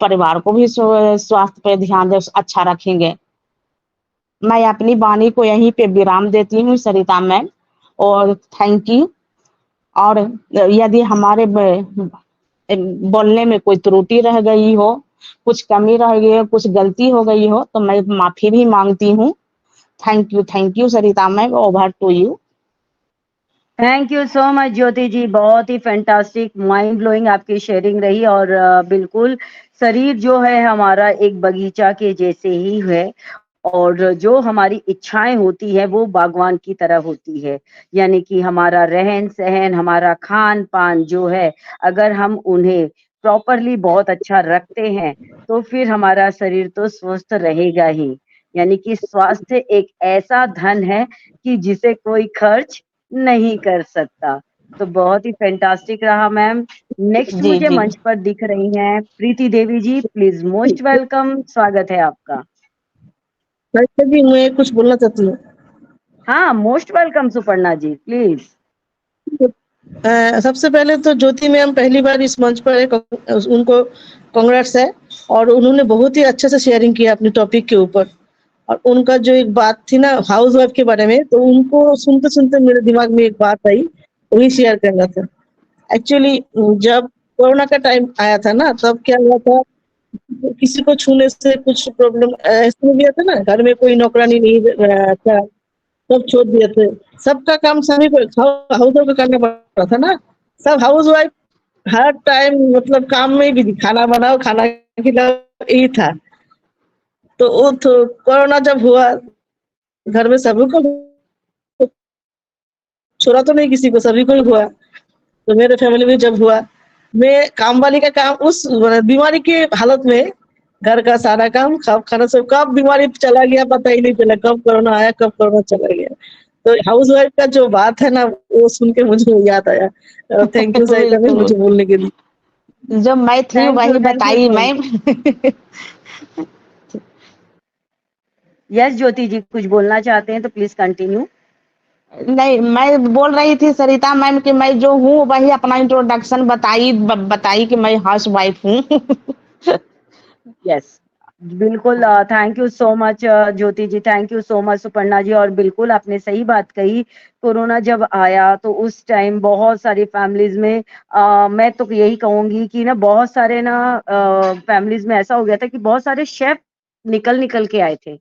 परिवार को भी स्वास्थ्य पे ध्यान दे अच्छा रखेंगे। मैं अपनी वाणी को यहीं पे विराम देती हूँ सरिता मैम, और थैंक यू। और यदि हमारे बोलने में कोई त्रुटि रह गई हो, कुछ कमी रह गई हो, कुछ गलती हो गई हो तो मैं माफी भी मांगती हूँ। Thank you Sarita ma'am, over to you. Thank you so much Jyoti ji, बहुत ही फैंटास्टिक माइंड ब्लोइंग आपकी शेयरिंग रही। और बिल्कुल शरीर जो है हमारा एक बगीचा के जैसे ही है, और जो हमारी इच्छाएं होती है वो बागवान की तरह होती है। यानी कि हमारा रहन सहन, हमारा खान पान जो है, अगर हम उन्हें प्रॉपरली बहुत अच्छा रखते हैं तो फिर हमारा शरीर तो स्वस्थ रहेगा ही। यानी कि स्वास्थ्य एक ऐसा धन है कि जिसे कोई खर्च नहीं कर सकता। तो बहुत ही फैंटास्टिक रहा मैम। नेक्स्ट जी मुझे जी मंच पर दिख रही हैं प्रीति देवी जी, प्लीज मोस्ट वेलकम, स्वागत है आपका। वैसे भी मैं कुछ बोलना चाहती हूँ। हाँ, most welcome Suparna ji, please. सबसे पहले तो ज्योति मैम पहली बार इस मंच पर है, उनको कांग्रेट्स है। और उन्होंने बहुत ही अच्छे से शेयरिंग किया अपने टॉपिक के ऊपर। और उनका जो एक बात थी ना हाउस वाइफ के बारे में, तो उनको सुनते-सुनते मेरे दिमाग में एक बात आई, वही शेयर करना था। एक्चुअली जब कोरोना का टाइम आया था ना, तब क्या हुआ था, किसी को छूने से कुछ प्रॉब्लम ऐसे हो गया था ना, घर में कोई नौकरानी नहीं था, सब छोड़ दिए थे। सबका काम सभी को हाउस वाइफ को करना पड़ रहा था ना। सब हाउस वाइफ हर टाइम मतलब काम में बिज़ी, खाना बनाओ, खाना खिलाओ, यही था। तो वो तो कोरोना जब हुआ, घर में सभी को, छोड़ा तो नहीं किसी को, सभी को ही हुआ। तो मेरे फैमिली में जब हुआ, मैं काम वाली का काम उस बीमारी के हालत में, घर का सारा काम, खाना सब, कब बीमारी चला गया पता ही नहीं चला, कब कोरोना आया, कब कोरोना चला गया। तो हाउस वाइफ का जो बात है ना, वो सुन के मुझे याद आया। थैंक यू सरिता मैम मुझे बोलने के लिए। जो मैं थी थैंक वही यू बताई मैम। मैम। यस ज्योति जी, कुछ बोलना चाहते हैं तो प्लीज कंटिन्यू। नहीं, मैं बोल रही थी सरिता मैम कि मैं जो हूँ वही अपना इंट्रोडक्शन बताई कि मैं हाउस वाइफ हूँ। यस बिल्कुल। Thank you so much Jyoti ji, thank you so much Suparna ji. और बिल्कुल आपने सही बात कही, कोरोना जब आया तो उस टाइम बहुत सारी फैमिलीज में मैं तो यही कहूंगी कि ना बहुत सारे ना फैमिलीज में ऐसा हो गया था कि बहुत सारे शेफ निकल निकल के आए थे।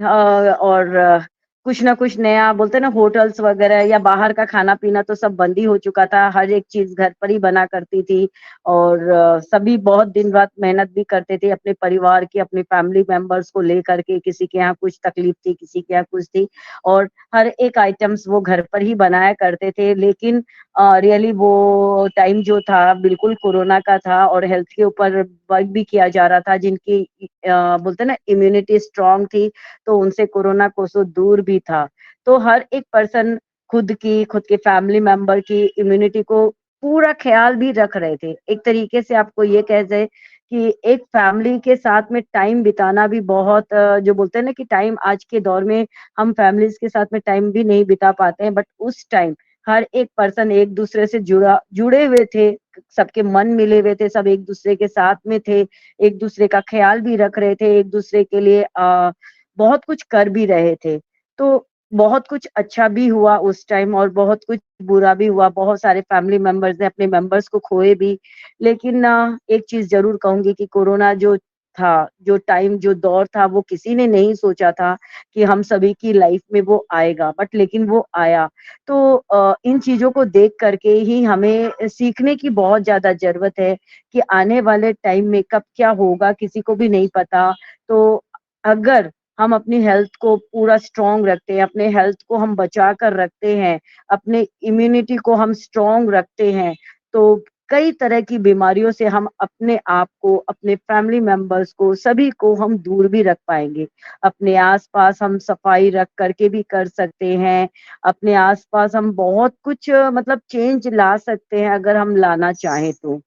और कुछ ना कुछ नया बोलते हैं ना, होटल्स वगैरह या बाहर का खाना पीना तो सब बंद ही हो चुका था, हर एक चीज घर पर ही बना करती थी। और सभी बहुत दिन रात मेहनत भी करते थे अपने परिवार की, अपने फैमिली मेंबर्स को लेकर के, किसी के यहाँ कुछ तकलीफ थी, किसी के यहाँ कुछ थी, और हर एक आइटम्स वो घर पर ही बनाया करते थे। लेकिन रियली वो टाइम जो था बिल्कुल कोरोना का था, और हेल्थ के ऊपर वर्क भी किया जा रहा था। जिनकी बोलते हैं ना इम्यूनिटी स्ट्रांग थी, तो उनसे कोरोना कोसों दूर भी था। तो हर एक पर्सन खुद के फैमिली मेंबर की इम्यूनिटी को पूरा ख्याल भी रख रहे थे। एक तरीके से आपको ये कह जाए कि एक फैमिली के साथ में टाइम बिताना भी बहुत जो बोलते हैं ना कि टाइम आज के दौर में हम फैमिलीज के साथ में टाइम भी नहीं बिता पाते हैं, बट उस टाइम हर एक पर्सन एक दूसरे से जुड़े हुए थे, सबके मन मिले हुए थे, सब एक दूसरे के साथ में थे, एक दूसरे का ख्याल भी रख रहे थे, एक दूसरे के लिए बहुत कुछ कर भी रहे थे। तो बहुत कुछ अच्छा भी हुआ उस टाइम और बहुत कुछ बुरा भी हुआ। बहुत सारे फैमिली मेंबर्स ने अपने मेंबर्स को खोए भी। लेकिन एक चीज़ ज़रूर कहूँगी कि कोरोना जो था, जो टाइम, जो दौर था, वो किसी ने नहीं सोचा था कि हम सभी की लाइफ में वो आएगा, बट लेकिन वो आया। तो इन चीज़ों को देख कर के ही हमें सीखने की बहुत ज़्यादा ज़रूरत है कि आने वाले टाइम में कब क्या होगा किसी को भी नहीं पता। तो अगर हम अपनी हेल्थ को पूरा स्ट्रॉन्ग रखते हैं, अपने हेल्थ को हम बचा कर रखते हैं, अपने इम्यूनिटी को हम स्ट्रॉन्ग रखते हैं, तो कई तरह की बीमारियों से हम अपने आप को, अपने फैमिली मेंबर्स को, सभी को हम दूर भी रख पाएँगे। अपने आस-पास हम सफाई रख कर के भी कर सकते हैं, अपने आस-पास हम बहुत कुछ मतलब चेंज ला सकते हैं अगर हम लाना चाहें तो।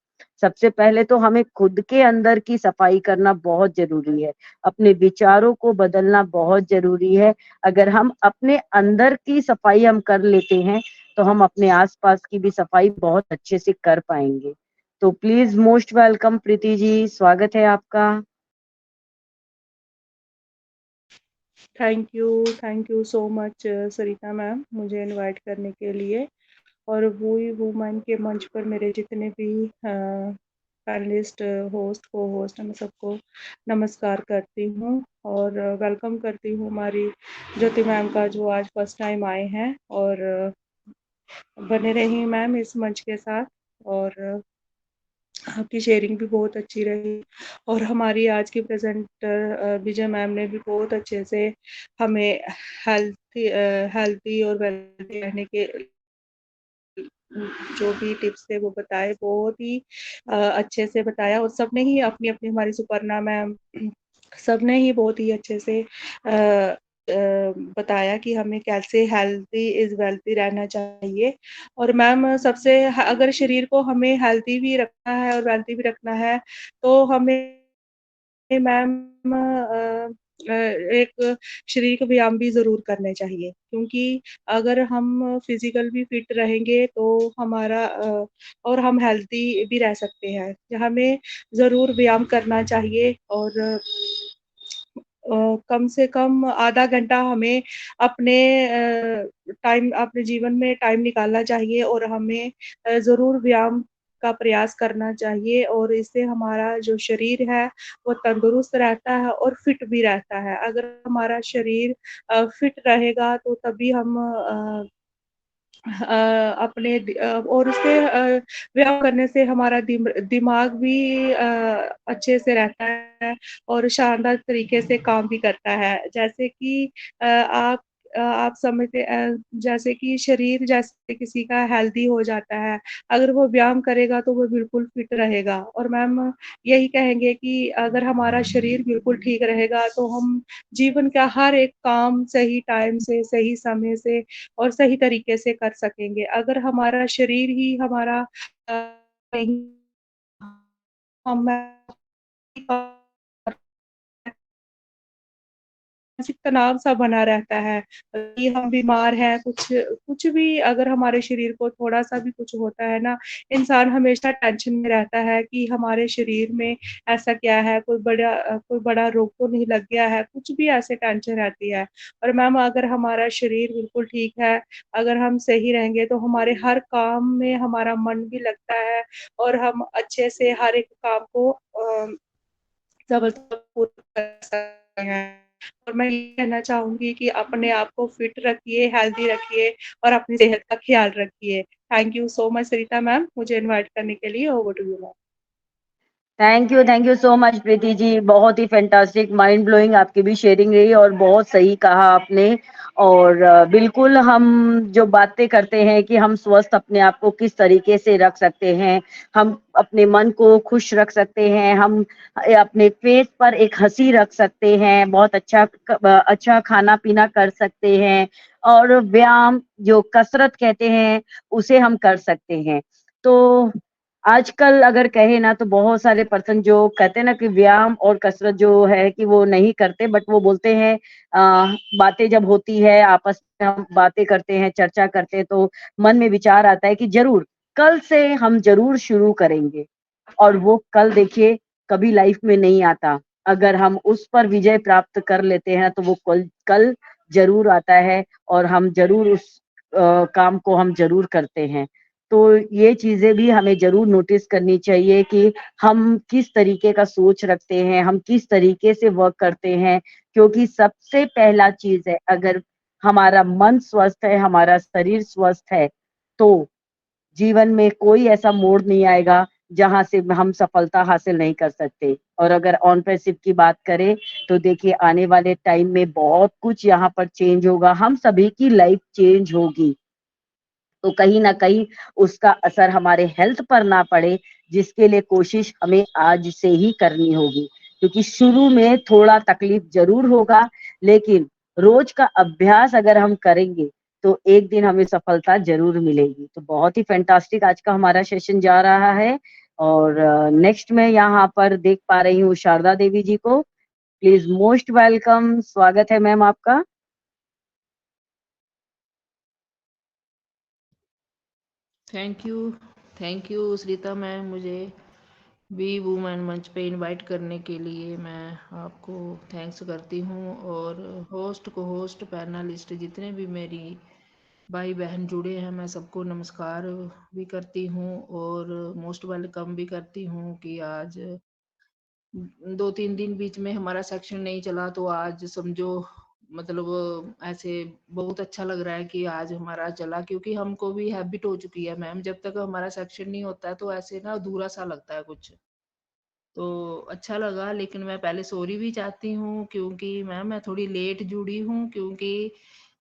सबसे पहले तो हमें खुद के अंदर की सफाई करना बहुत ज़रूरी है। अपने विचारों को बदलना बहुत ज़रूरी है। अगर हम अपने अंदर की सफाई हम कर लेते हैं, तो हम अपने आस-पास की भी सफाई बहुत अच्छे से कर पाएँगे। तो please most welcome Preeti ji, स्वागत है आपका। Thank you so much Sarita ma'am मुझे इनवाइट करने के लिए। और वही वुमन के मंच पर मेरे जितने भी पैनलिस्ट, होस्ट, को होस्ट, मैं सबको नमस्कार करती हूँ और वेलकम करती हूँ हमारी ज्योति मैम का जो आज फर्स्ट टाइम आए हैं। और बने रही मैम इस मंच के साथ, और आपकी शेयरिंग भी बहुत अच्छी रही। और हमारी आज की प्रेजेंटर विजय मैम ने भी बहुत अच्छे से हमें हेल्थी और वेल्थी रहने के जो भी टिप्स थे वो बताए, बहुत ही अच्छे से बताया। और सबने ही अपनी अपनी, हमारी सुपर्णा मैम, सबने ही बहुत ही अच्छे से बताया कि हमें कैसे हेल्थी इज वेल्थी रहना चाहिए। और मैम सबसे, अगर शरीर को हमें हेल्थी भी रखना है और वेल्थी भी रखना है, तो हमें मैम एक शारीरिक व्यायाम भी ज़रूर करने चाहिए, क्योंकि अगर हम फिज़िकल भी फिट रहेंगे तो हमारा और हम हेल्दी भी रह सकते हैं। हमें ज़रूर व्यायाम करना चाहिए और कम से कम आधा घंटा हमें अपने अपने जीवन में टाइम निकालना चाहिए और हमें ज़रूर व्यायाम का प्रयास करना चाहिए और इससे हमारा जो शरीर है वो तंदुरुस्त रहता है और फिट भी रहता है। अगर हमारा शरीर फिट रहेगा तो तभी हम और उससे व्यायाम करने से हमारा दिमाग भी अच्छे से रहता है और शानदार तरीके से काम भी करता है। जैसे कि आप समझते जैसे कि शरीर जैसे किसी का हेल्दी हो जाता है, अगर वो व्यायाम करेगा तो वो बिल्कुल फिट रहेगा और मैम यही कहेंगे कि अगर हमारा शरीर बिल्कुल ठीक रहेगा तो हम जीवन का हर एक काम सही टाइम से, सही समय से और सही तरीके से कर सकेंगे। अगर हमारा शरीर ही हमारा नहीं हम मानसिक तनाव सा बना रहता है कि हम बीमार हैं, कुछ कुछ भी अगर हमारे शरीर को थोड़ा-सा भी कुछ होता है ना, इंसान हमेशा टेंशन में रहता है कि हमारे शरीर में ऐसा क्या है, कोई बड़ा रोग तो नहीं लग गया है, कुछ भी ऐसे टेंशन रहती है। और मैम अगर हमारा शरीर बिल्कुल ठीक है, अगर हम सही रहेंगे तो हमारे हर काम में हमारा मन भी लगता है और हम अच्छे से हर एक काम को सफलतापूर्वक कर सकते हैं। और मैं ये कहना चाहूँगी कि अपने आप को फिट रखिए, हेल्दी रखिए और अपनी सेहत का ख़्याल रखिए। Thank you so much Sarita ma'am, मुझे इनवाइट करने के लिए। Over to you ma'am. Thank you so much Preeti ji. बहुत ही फैंटास्टिक, माइंड ब्लोइंग आपकी भी शेयरिंग रही और बहुत सही कहा आपने। और बिल्कुल हम जो बातें करते हैं कि हम स्वस्थ अपने आप को किस तरीके से रख सकते हैं, हम अपने मन को खुश रख सकते हैं, हम अपने फेस पर एक हंसी रख सकते हैं, बहुत अच्छा खाना पीना कर सकते हैं और व्यायाम जो कसरत कहते हैं उसे हम कर सकते हैं। तो आजकल अगर कहे ना तो बहुत सारे पर्सन जो कहते हैं ना कि व्यायाम और कसरत जो है कि वो नहीं करते, बट वो बोलते हैं बातें जब होती है आपस में, हम बातें करते हैं, चर्चा करते हैं, तो मन में विचार आता है कि जरूर कल से हम जरूर शुरू करेंगे। और वो कल देखिए कभी लाइफ में नहीं आता। अगर हम उस पर विजय प्राप्त कर लेते हैं तो वो कल जरूर आता है और हम जरूर उस काम को हम जरूर करते हैं। तो ये चीजें भी हमें जरूर नोटिस करनी चाहिए कि हम किस तरीके का सोच रखते हैं, हम किस तरीके से वर्क करते हैं, क्योंकि सबसे पहला चीज है, अगर हमारा मन स्वस्थ है, हमारा शरीर स्वस्थ है, तो जीवन में कोई ऐसा मोड़ नहीं आएगा जहां से हम सफलता हासिल नहीं कर सकते। और अगर ऑन पैसिव की बात करें तो देखिए आने वाले टाइम में बहुत कुछ यहाँ पर चेंज होगा, हम सभी की लाइफ चेंज होगी। तो कहीं न कहीं उसका असर हमारे हेल्थ पर ना पड़े, जिसके लिए कोशिश हमें आज से ही करनी होगी। क्योंकि शुरू में थोड़ा तकलीफ ज़रूर होगा, लेकिन रोज़ का अभ्यास अगर हम करेंगे, तो एक दिन हमें सफलता ज़रूर मिलेगी। तो बहुत ही फैंटास्टिक आज का हमारा सेशन जा रहा है और नेक्स्ट मैं यहाँ पर देख पा रही हूँ शारदा देवी जी को। प्लीज़ मोस्ट वेलकम, स्वागत है मैम आपका। थैंक यू श्रीता मैम, मुझे बी वुमेन मंच पे इनवाइट करने के लिए मैं आपको थैंक्स करती हूँ। और होस्ट को होस्ट पैनलिस्ट जितने भी मेरी भाई बहन जुड़े हैं, मैं सबको नमस्कार भी करती हूँ और मोस्ट वेलकम भी करती हूँ कि आज 2-3 दिन बीच में हमारा सेक्शन नहीं चला, तो आज समझो मतलब ऐसे बहुत अच्छा लग रहा है कि आज हमारा चला, क्योंकि हमको भी हैबिट हो चुकी है मैम, जब तक हमारा सेक्शन नहीं होता है तो ऐसे ना अधूरा सा लगता है कुछ। तो अच्छा लगा, लेकिन मैं पहले सॉरी भी चाहती हूँ क्योंकि मैम मैं थोड़ी लेट जुड़ी हूँ, क्योंकि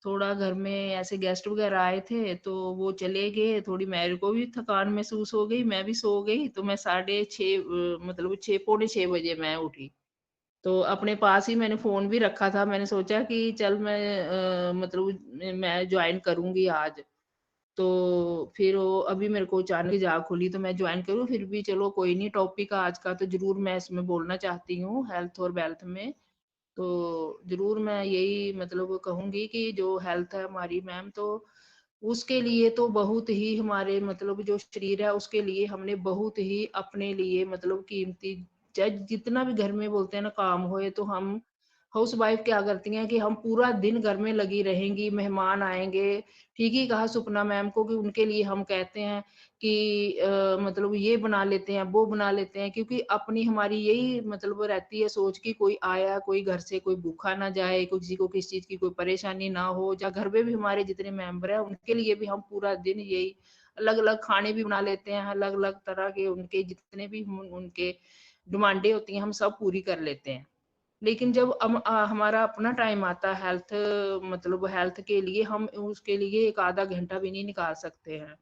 थोड़ा घर में ऐसे गेस्ट वगैरह आए थे तो वो चले गए, थोड़ी मेरे को भी थकान महसूस हो गई, मैं भी सो गई, तो मैं 6:30 मतलब 6 पौने 6 बजे मैं उठी। तो अपने पास ही मैंने फ़ोन भी रखा था, मैंने सोचा कि चल मैं मतलब मैं जॉइन करूँगी आज। तो फिर वो अभी मेरे को अचानक ही जाग खुली तो मैं जॉइन करूँ, फिर भी चलो कोई नहीं, टॉपिक आज का तो ज़रूर मैं इसमें बोलना चाहती हूँ, हेल्थ और वेल्थ में। तो जरूर मैं यही मतलब कहूंगी कि जो हेल्थ है हमारी मैम, तो उसके लिए तो बहुत ही हमारे मतलब जो शरीर है उसके लिए हमने बहुत ही अपने लिए मतलब कीमती, चाहे जितना भी घर में बोलते हैं ना काम होए, तो हम हाउस वाइफ क्या करती हैं कि हम पूरा दिन घर में लगी रहेंगी, मेहमान आएंगे। ठीक ही कहा सुपना मैम को कि उनके लिए हम कहते हैं कि मतलब ये बना लेते हैं, वो बना लेते हैं, क्योंकि अपनी हमारी यही मतलब रहती है सोच कि कोई आया, कोई घर से कोई भूखा ना जाए, कोई किसी को किसी चीज की कोई परेशानी ना हो, या घर में भी हमारे जितने मेंबर हैं उनके लिए भी हम पूरा दिन यही अलग अलग खाने भी बना लेते हैं, अलग अलग तरह के उनके जितने भी उनके डिमांडें होती हैं हम सब पूरी कर लेते हैं। लेकिन जब हमारा अपना टाइम आता है हेल्थ मतलब हेल्थ के लिए, हम उसके लिए एक आधा घंटा भी नहीं निकाल सकते हैं।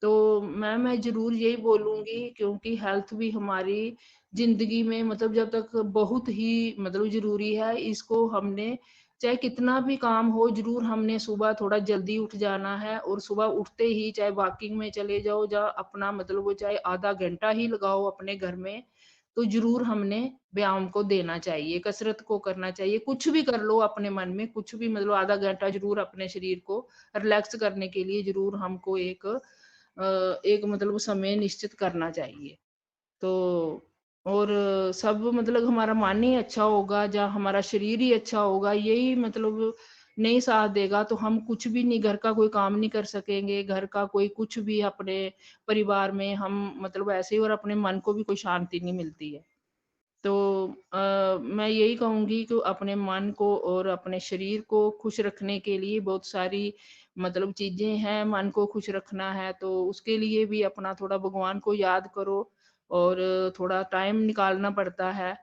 तो मैं जरूर यही बोलूंगी, क्योंकि हेल्थ भी हमारी जिंदगी में मतलब जब तक बहुत ही मतलब जरूरी है। इसको हमने चाहे कितना भी काम हो, जरूर हमने सुबह थोड़ा जल्दी उठ जाना है, और सुबह उठते ही चाहे वॉकिंग में चले जाओ या अपना मतलब वो चाहे आधा घंटा ही लगाओ अपने घर में, तो जरूर हमने व्यायाम को देना चाहिए, कसरत को करना चाहिए, कुछ भी कर लो अपने मन में, कुछ भी मतलब आधा घंटा जरूर अपने शरीर को रिलैक्स करने के लिए जरूर हमको एक मतलब समय निश्चित करना चाहिए। तो और सब मतलब हमारा मन ही अच्छा होगा या हमारा शरीर ही अच्छा होगा, यही मतलब नहीं साथ देगा तो हम कुछ भी नहीं, घर का कोई काम नहीं कर सकेंगे, घर का कोई कुछ भी अपने परिवार में हम मतलब ऐसे ही, और अपने मन को भी कोई शांति नहीं मिलती है। तो मैं यही कहूंगी कि अपने मन को और अपने शरीर को खुश रखने के लिए बहुत सारी मतलब चीजें हैं। मन को खुश रखना है तो उसके लिए भी अपना थोड़ा भगवान को याद करो, और थोड़ा टाइम निकालना पड़ता है,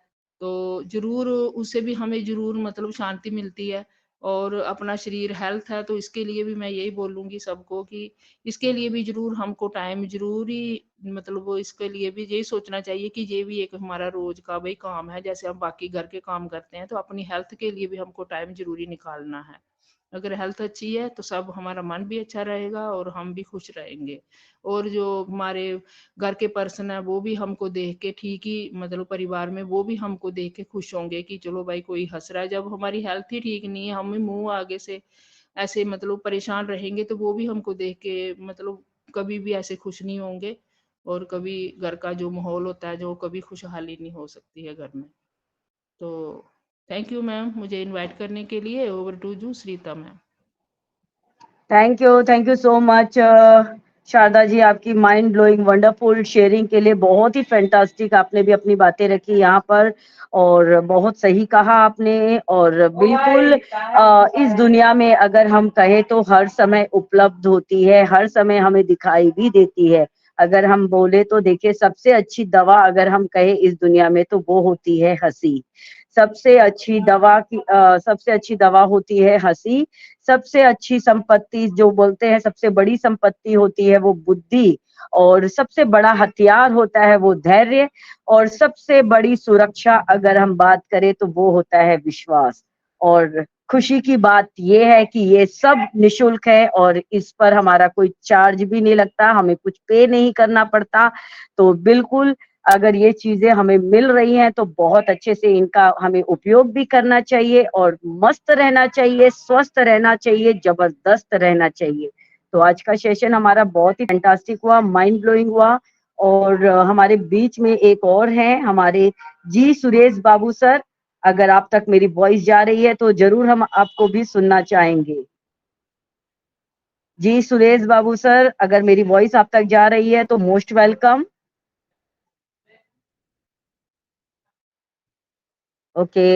तो जरूर उससे भी हमें जरूर मतलब शांति मिलती है। और अपना शरीर हेल्थ है, तो इसके लिए भी मैं यही बोलूंगी सबको कि इसके लिए भी जरूर हमको टाइम जरूरी मतलब वो इसके लिए भी यही सोचना चाहिए कि ये भी एक हमारा रोज का भाई काम है, जैसे हम बाकी घर के काम करते हैं, तो अपनी हेल्थ के लिए भी हमको टाइम जरूरी निकालना है। अगर हेल्थ अच्छी है तो सब हमारा मन भी अच्छा रहेगा और हम भी खुश रहेंगे, और जो हमारे घर के पर्सन है वो भी हमको देख के ठीक ही मतलब परिवार में वो भी हमको देख के खुश होंगे कि चलो भाई कोई हंस रहा है। जब हमारी हेल्थ ही ठीक नहीं है, हम मुंह आगे से ऐसे मतलब परेशान रहेंगे, तो वो भी हमको देख के मतलब कभी भी ऐसे खुश नहीं होंगे, और कभी घर का जो माहौल होता है जो कभी खुशहाली नहीं हो सकती है घर में। तो थैंक यू मैम मुझे इनवाइट करने के लिए। Over to you Shrita ma'am. Thank you so much Sharda ji, आपकी माइंड ब्लोइंग वंडरफुल शेयरिंग के लिए। बहुत ही फैंटास्टिक आपने भी अपनी बातें रखी यहाँ पर, और बहुत सही कहा आपने। और बिल्कुल इस दुनिया में अगर हम कहें तो हर समय उपलब्ध होती है, हर समय हमें दिखाई भी देती है। अगर हम बोले तो देखिए, सबसे अच्छी दवा अगर हम कहें इस दुनिया में तो वो होती है हंसी। सबसे अच्छी दवा होती है हंसी। सबसे अच्छी संपत्ति जो बोलते हैं, सबसे बड़ी संपत्ति होती है वो बुद्धि, और सबसे बड़ा हथियार होता है वो धैर्य, और सबसे बड़ी सुरक्षा अगर हम बात करें तो वो होता है विश्वास। और खुशी की बात ये है कि ये सब निशुल्क है, और इस पर हमारा कोई चार्ज भी नहीं लगता, हमें कुछ पे नहीं करना पड़ता। तो बिल्कुल अगर ये चीजें हमें मिल रही हैं तो बहुत अच्छे से इनका हमें उपयोग भी करना चाहिए, और मस्त रहना चाहिए, स्वस्थ रहना चाहिए, जबरदस्त रहना चाहिए। तो आज का सेशन हमारा बहुत ही फैंटास्टिक हुआ, माइंड ब्लोइंग हुआ। और हमारे बीच में एक और हैं, हमारे जी सुरेश बाबू सर। अगर आप तक मेरी वॉइस जा रही है तो जरूर हम आपको भी सुनना चाहेंगे। जी सुरेश बाबू सर, अगर मेरी वॉइस आप तक जा रही है तो मोस्ट वेलकम। ओके,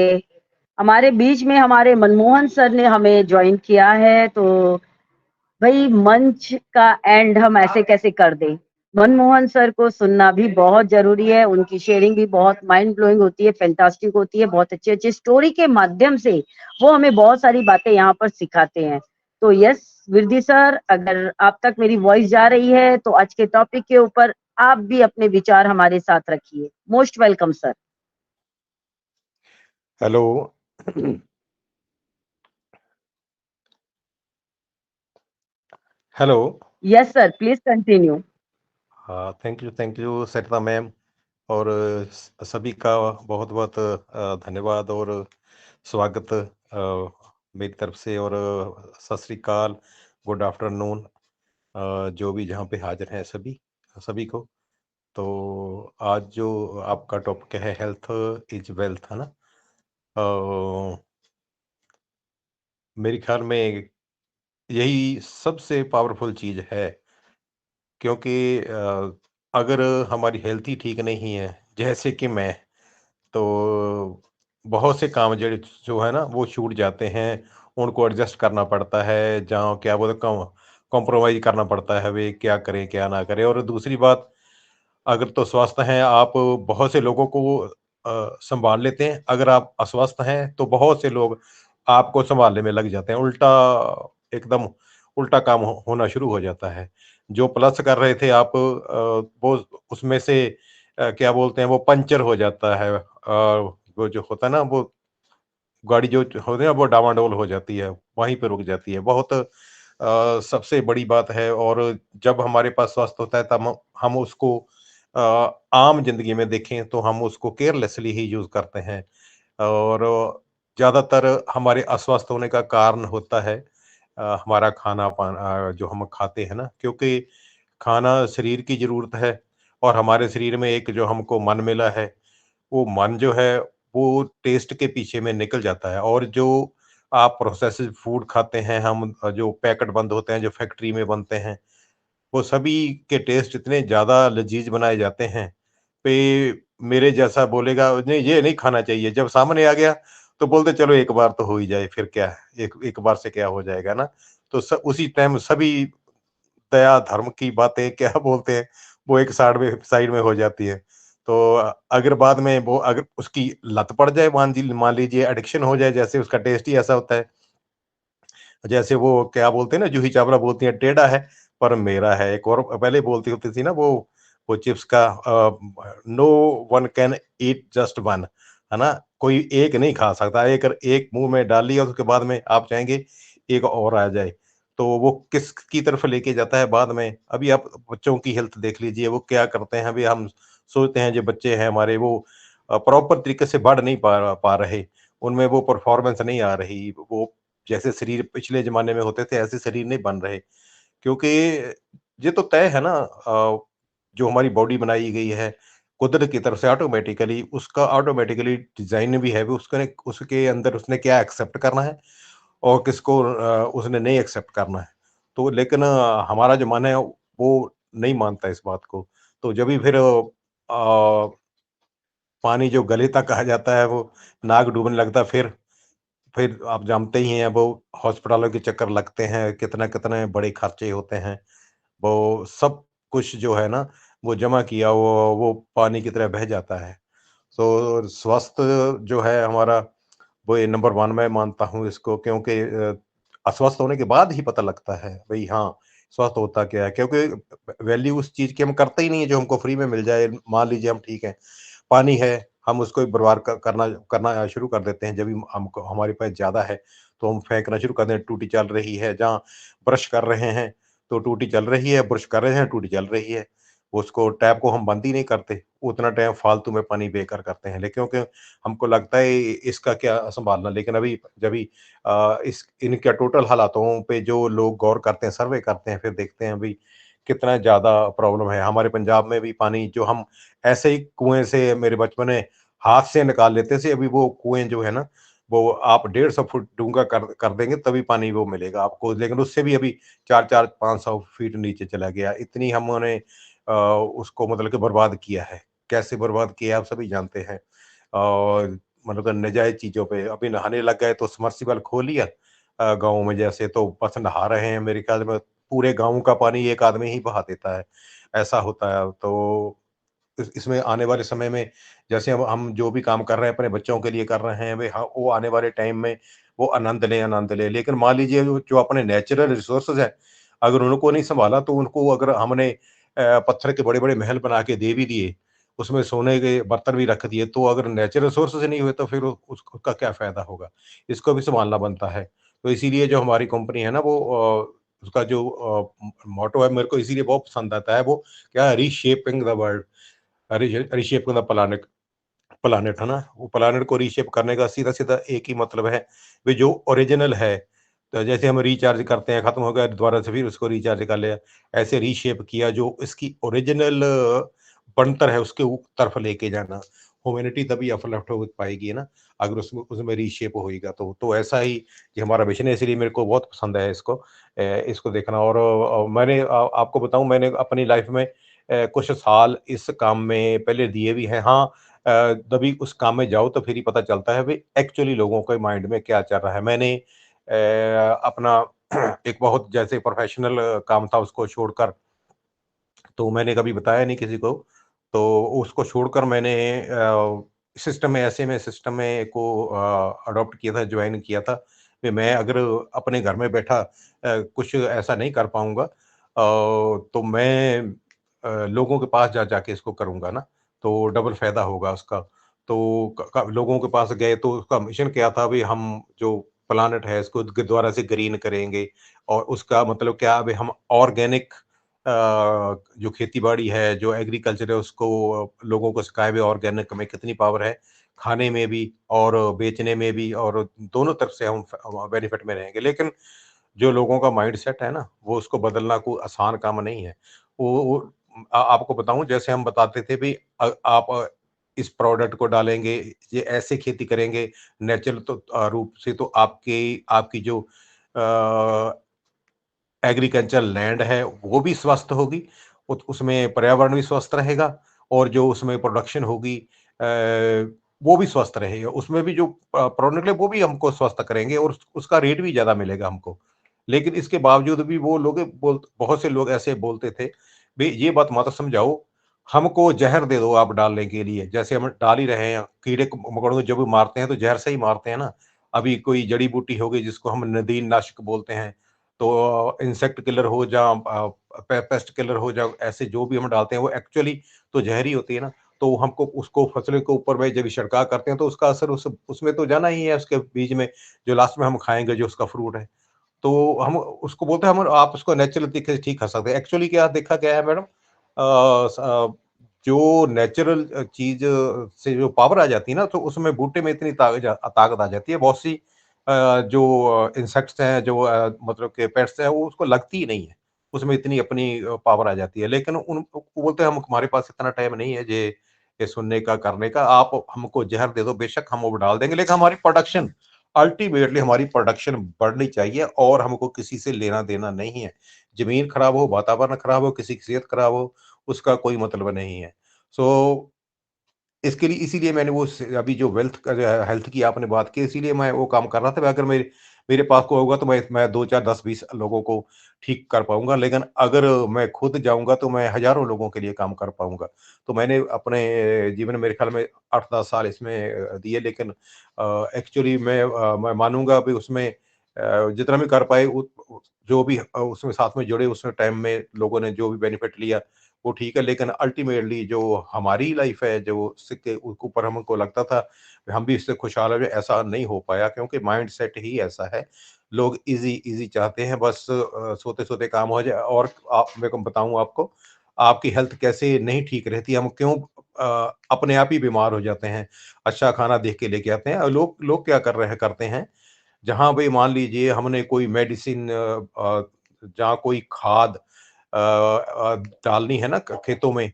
हमारे बीच में हमारे मनमोहन सर ने हमें ज्वाइन किया है। तो भाई मंच का एंड हम ऐसे कैसे कर दें? मनमोहन सर को सुनना भी बहुत जरूरी है, उनकी शेयरिंग भी बहुत माइंड ब्लोइंग होती है, फैंटास्टिक होती है, बहुत अच्छे अच्छे स्टोरी के माध्यम से वो हमें बहुत सारी बातें यहाँ पर सिखाते हैं। तो यस विरदी सर, अगर आप तक मेरी वॉइस जा रही है तो आज के टॉपिक के ऊपर आप भी अपने विचार हमारे साथ रखिए। Most welcome sir. Hello. Hello. Yes sir, please continue. हाँ, थैंक यू सरिता मैम, और सभी का बहुत बहुत धन्यवाद। और स्वागत मेरी तरफ से, और सत श्री अकाल, गुड आफ्टरनून, जो भी जहाँ पे हाजिर हैं सभी सभी को। तो आज जो आपका टॉपिक है हेल्थ इज वेल्थ, है ना। मेरे ख्याल में यही सबसे पावरफुल चीज है, क्योंकि अगर हमारी हेल्थ ही ठीक नहीं है, जैसे कि मैं, तो बहुत से काम जो है ना वो छूट जाते हैं, उनको एडजस्ट करना पड़ता है, जहाँ क्या बोलते कॉम्प्रोमाइज करना पड़ता है, वे क्या करें क्या ना करें। और दूसरी बात, अगर तो स्वस्थ हैं आप, बहुत से लोगों को संभाल लेते हैं, अगर आप अस्वस्थ हैं तो बहुत से लोग आपको संभालने में लग जाते हैं, उल्टा एकदम उल्टा काम होना शुरू हो जाता है। जो प्लस कर रहे थे आप, वो उसमें से क्या बोलते हैं, वो पंचर हो जाता है, वो जो होता है ना, वो गाड़ी जो होती है ना वो डामाडोल हो जाती है, वहीं पे रुक जाती है। बहुत सबसे बड़ी बात है। और जब हमारे पास स्वास्थ्य होता है तब हम उसको अ, आम जिंदगी में देखें तो हम उसको केयरलेसली ही यूज करते हैं, और ज्यादातर हमारे अस्वस्थ होने का कारण होता है हमारा खाना पाना जो हम खाते हैं ना, क्योंकि खाना शरीर की जरूरत है, और हमारे शरीर में एक जो हमको मन मिला है, वो मन जो है वो टेस्ट के पीछे में निकल जाता है। और जो आप प्रोसेस्ड फूड खाते हैं, हम जो पैकेट बंद होते हैं, जो फैक्ट्री में बनते हैं, वो सभी के टेस्ट इतने ज़्यादा लजीज बनाए जाते हैं पे, मेरे जैसा बोलेगा नहीं ये नहीं खाना चाहिए, जब सामने आ गया तो बोलते चलो एक बार तो हो ही जाए, फिर क्या है, एक एक बार से क्या हो जाएगा ना। तो उसी टाइम सभी दया धर्म की बातें क्या बोलते हैं, वो एक साइड में हो जाती है। तो अगर बाद में वो अगर उसकी लत पड़ जाए, मान लीजिए एडिक्शन हो जाए, जैसे उसका टेस्ट ही ऐसा होता है, जैसे वो क्या बोलते हैं ना, जूही चावला बोलती है टेढ़ा है पर मेरा है, एक और पहले बोलती होती थी ना वो चिप्स का, no one can eat just one, है ना। कोई एक नहीं खा सकता, एक एक मुंह में डाल लिया उसके बाद में आप चाहेंगे एक और आ जाए, तो वो किस की तरफ लेके जाता है बाद में। अभी आप बच्चों की हेल्थ देख लीजिए, वो क्या करते हैं। अभी हम सोचते हैं जो बच्चे हैं हमारे, वो प्रॉपर तरीके से बढ़ नहीं पा रहे, उनमें वो परफॉर्मेंस नहीं आ रही, वो जैसे शरीर पिछले जमाने में होते थे ऐसे शरीर नहीं बन रहे, क्योंकि ये तो तय है ना, जो हमारी बॉडी बनाई गई है कुदरत की तरफ से ऑटोमेटिकली, उसका ऑटोमेटिकली डिजाइन भी है, भी उसके उसके अंदर उसने क्या एक्सेप्ट करना है और किसको उसने नहीं एक्सेप्ट करना है। तो लेकिन हमारा जो मन है वो नहीं मानता इस बात को। तो जब भी फिर पानी जो गले तक आ जाता है, वो नाक डूबने लगता है, फिर आप जानते ही हैं वो हॉस्पिटलों के चक्कर लगते हैं, कितने बड़े खर्चे होते हैं, वो सब कुछ जो है ना वो जमा किया वो पानी की तरह बह जाता है। तो स्वास्थ्य जो है हमारा, वो ये नंबर वन मैं मानता हूँ इसको, क्योंकि अस्वस्थ होने के बाद ही पता लगता है भाई हाँ स्वस्थ होता क्या है, क्योंकि वैल्यू उस चीज की हम करते ही नहीं है जो हमको फ्री में मिल जाए। मान लीजिए हम ठीक है, पानी है, हम उसको ही बर्बाद करना करना शुरू कर देते हैं। जब भी हमको हमारे पास ज़्यादा है तो हम फेंकना शुरू कर देते हैं। टूटी चल रही है, जहाँ ब्रश कर रहे हैं तो टूटी चल रही है, ब्रश कर रहे हैं टूटी चल रही है, उसको टैप को हम बंद ही नहीं करते, उतना टाइम फालतू में पानी बेकार करते हैं। लेकिन क्योंकि हमको लगता है इसका क्या संभालना, लेकिन अभी जब भी इस इनके टोटल हालातों पे जो लोग गौर करते हैं, सर्वे करते हैं, फिर देखते हैं भाई कितना ज़्यादा प्रॉब्लम है। हमारे पंजाब में भी पानी जो हम ऐसे ही कुएँ से मेरे बचपन में हाथ से निकाल लेते थे, अभी वो कुएँ जो है ना, वो आप 150 फुट डूंगा कर देंगे तभी पानी वो मिलेगा आपको, लेकिन उससे भी अभी 4-4 500 फीट नीचे चला गया। इतनी हमने उसको मतलब कि बर्बाद किया है। कैसे बर्बाद किया है आप सभी जानते हैं। और मतलब कि नाजायज़ चीज़ों पे अभी नहाने लग गए तो सबमर्सिबल खोल लिया गाँव में, जैसे तो बस नहा रहे हैं, मेरे ख्याल में पूरे गाँव का पानी एक आदमी ही बहा देता है, ऐसा होता है। तो इसमें आने वाले समय में जैसे अब हम जो भी काम कर रहे हैं अपने बच्चों के लिए कर रहे हैं, वे वो आने वाले टाइम में वो आनंद लें। लेकिन मान लीजिए जो अपने नेचुरल रिसोर्सेज है, अगर उनको नहीं संभाला तो उनको अगर हमने पत्थर के बड़े बड़े महल बना के दे भी दिए, उसमें सोने के बर्तन भी रख दिए, तो अगर नेचुरल रिसोर्सेज नहीं हुए तो फिर उसका क्या फायदा होगा, इसको भी संभालना बनता है। तो इसीलिए जो हमारी कंपनी है ना, वो उसका जो मोटो है मेरे को इसीलिए बहुत पसंद आता है, वो क्या, reshaping the world, रिशेप the planet. Planet है ना, वो प्लानेट को रीशेप करने का सीधा सीधा एक ही मतलब है, वे जो ओरिजिनल है, तो जैसे हम रिचार्ज करते हैं, खत्म हो गया दोबारा से फिर उसको रिचार्ज कर लिया, ऐसे रीशेप किया, जो इसकी ओरिजिनल बनतर है उसके तरफ लेके जाना। ह्यूमैनिटी तभी अपलिफ्ट हो पाएगी ना, अगर उसमें उसमें रीशेप होएगा तो ऐसा ही ये हमारा मिशन है, इसलिए मेरे को बहुत पसंद है इसको देखना। और मैंने आपको बताऊं, मैंने अपनी लाइफ में कुछ साल इस काम में पहले दिए भी हैं। हाँ, तभी उस काम में जाओ तो फिर ही पता चलता है भाई एक्चुअली लोगों के माइंड में क्या चल रहा है। मैंने अपना एक बहुत जैसे प्रोफेशनल काम था उसको छोड़कर, तो मैंने कभी बताया नहीं किसी को, तो उसको छोड़कर मैंने सिस्टम में को अडॉप्ट किया था, ज्वाइन किया था कि मैं अगर अपने घर में बैठा कुछ ऐसा नहीं कर पाऊंगा, तो मैं लोगों के पास जा जाके इसको करूंगा ना, तो डबल फायदा होगा उसका। तो लोगों के पास गए तो उसका मिशन क्या था, भाई हम जो प्लानट है इसको दोबारा से ग्रीन करेंगे, और उसका मतलब क्या, भाई हम ऑर्गेनिक जो खेती-बाड़ी है, जो एग्रीकल्चर है, उसको लोगों को सिखाएँ भी ऑर्गेनिक में कितनी पावर है, खाने में भी और बेचने में भी, और दोनों तरफ से हम बेनिफिट में रहेंगे। लेकिन जो लोगों का माइंडसेट है ना, वो उसको बदलना कोई आसान काम नहीं है। वो आपको बताऊँ, जैसे हम बताते थे भई आप इस प्रोडक्ट को डालेंगे, ये ऐसे खेती करेंगे नेचुरल तो रूप से, तो आपकी आपकी जो अ एग्रीकल्चर लैंड है वो भी स्वस्थ होगी, उसमें पर्यावरण भी स्वस्थ रहेगा, और जो उसमें प्रोडक्शन होगी वो भी स्वस्थ रहेगा। उसमें भी जो प्रोडक्ट निकले वो भी हमको स्वस्थ करेंगे, और उसका रेट भी ज़्यादा मिलेगा हमको। लेकिन इसके बावजूद भी वो लोग बहुत से लोग ऐसे बोलते थे, भई ये बात मत समझाओ, हमको ज़हर दे दो आप डालने के लिए। जैसे हम डाल ही रहे हैं, कीड़े मकोड़ों को जब भी मारते हैं तो ज़हर से ही मारते हैं ना। अभी कोई जड़ी-बूटी हो गई जिसको हम नदीनाशक बोलते हैं, तो इंसेक्ट किलर हो या पेस्ट किलर हो, या ऐसे जो भी हम डालते हैं वो एक्चुअली तो जहर होती है ना। तो हमको उसको फसलों के ऊपर में जब छिड़काव करते हैं तो उसका असर उसमें तो जाना ही है, उसके बीज में, जो लास्ट में हम खाएंगे जो उसका फ्रूट है। तो हम उसको बोलते हैं, हम आप उसको नेचुरल तरीके से ठीक कर सकते हैं। एक्चुअली क्या देखा गया है मैडम, जो नेचुरल चीज से जो पावर आ जाती है ना, तो उसमें बूटे में इतनी ताकत आ जाती है। बहुत सी जो इंसेक्ट्स हैं, जो मतलब के पेट्स हैं, वो उसको लगती ही नहीं है, उसमें इतनी अपनी पावर आ जाती है। लेकिन उन वो बोलते हैं हम, हमारे पास इतना टाइम नहीं है ये सुनने का करने का, आप हमको जहर दे दो, बेशक हम वो डाल देंगे, लेकिन हमारी प्रोडक्शन, अल्टीमेटली हमारी प्रोडक्शन बढ़नी चाहिए, और हमको किसी से लेना देना नहीं है। जमीन खराब हो, वातावरण खराब हो, किसी की सेहत खराब हो, उसका कोई मतलब नहीं है। सो इसके लिए, इसीलिए मैंने वो अभी जो वेल्थ का जो है, हेल्थ की आपने बात की, इसीलिए मैं वो काम कर रहा था। अगर मेरे मेरे पास को होगा तो मैं 2-4 10-20 लोगों को ठीक कर पाऊंगा, लेकिन अगर मैं खुद जाऊंगा तो मैं हजारों लोगों के लिए काम कर पाऊंगा। तो मैंने अपने जीवन में मेरे ख्याल में 8-10 साल इसमें दिए, लेकिन एक्चुअली मैं मानूंगा भी उसमें जितना भी कर पाए, जो भी उसमें साथ में जुड़े, उसमें टाइम में लोगों ने जो भी बेनिफिट लिया वो ठीक है। लेकिन अल्टीमेटली जो हमारी लाइफ है, जो सिक्के उसके ऊपर हमको लगता था हम भी इससे खुशहाल है, ऐसा नहीं हो पाया, क्योंकि माइंड सेट ही ऐसा है। लोग इजी इजी चाहते हैं, बस सोते सोते काम हो जाए। और आप, मैं को बताऊं आपको, आपकी हेल्थ कैसे नहीं ठीक रहती, हम क्यों अपने आप ही बीमार हो जाते हैं, अच्छा खाना देख के लेके आते हैं। और लोग लोग क्या करते हैं, जहाँ भाई मान लीजिए हमने कोई मेडिसिन, जहाँ कोई खाद डालनी है ना खेतों में,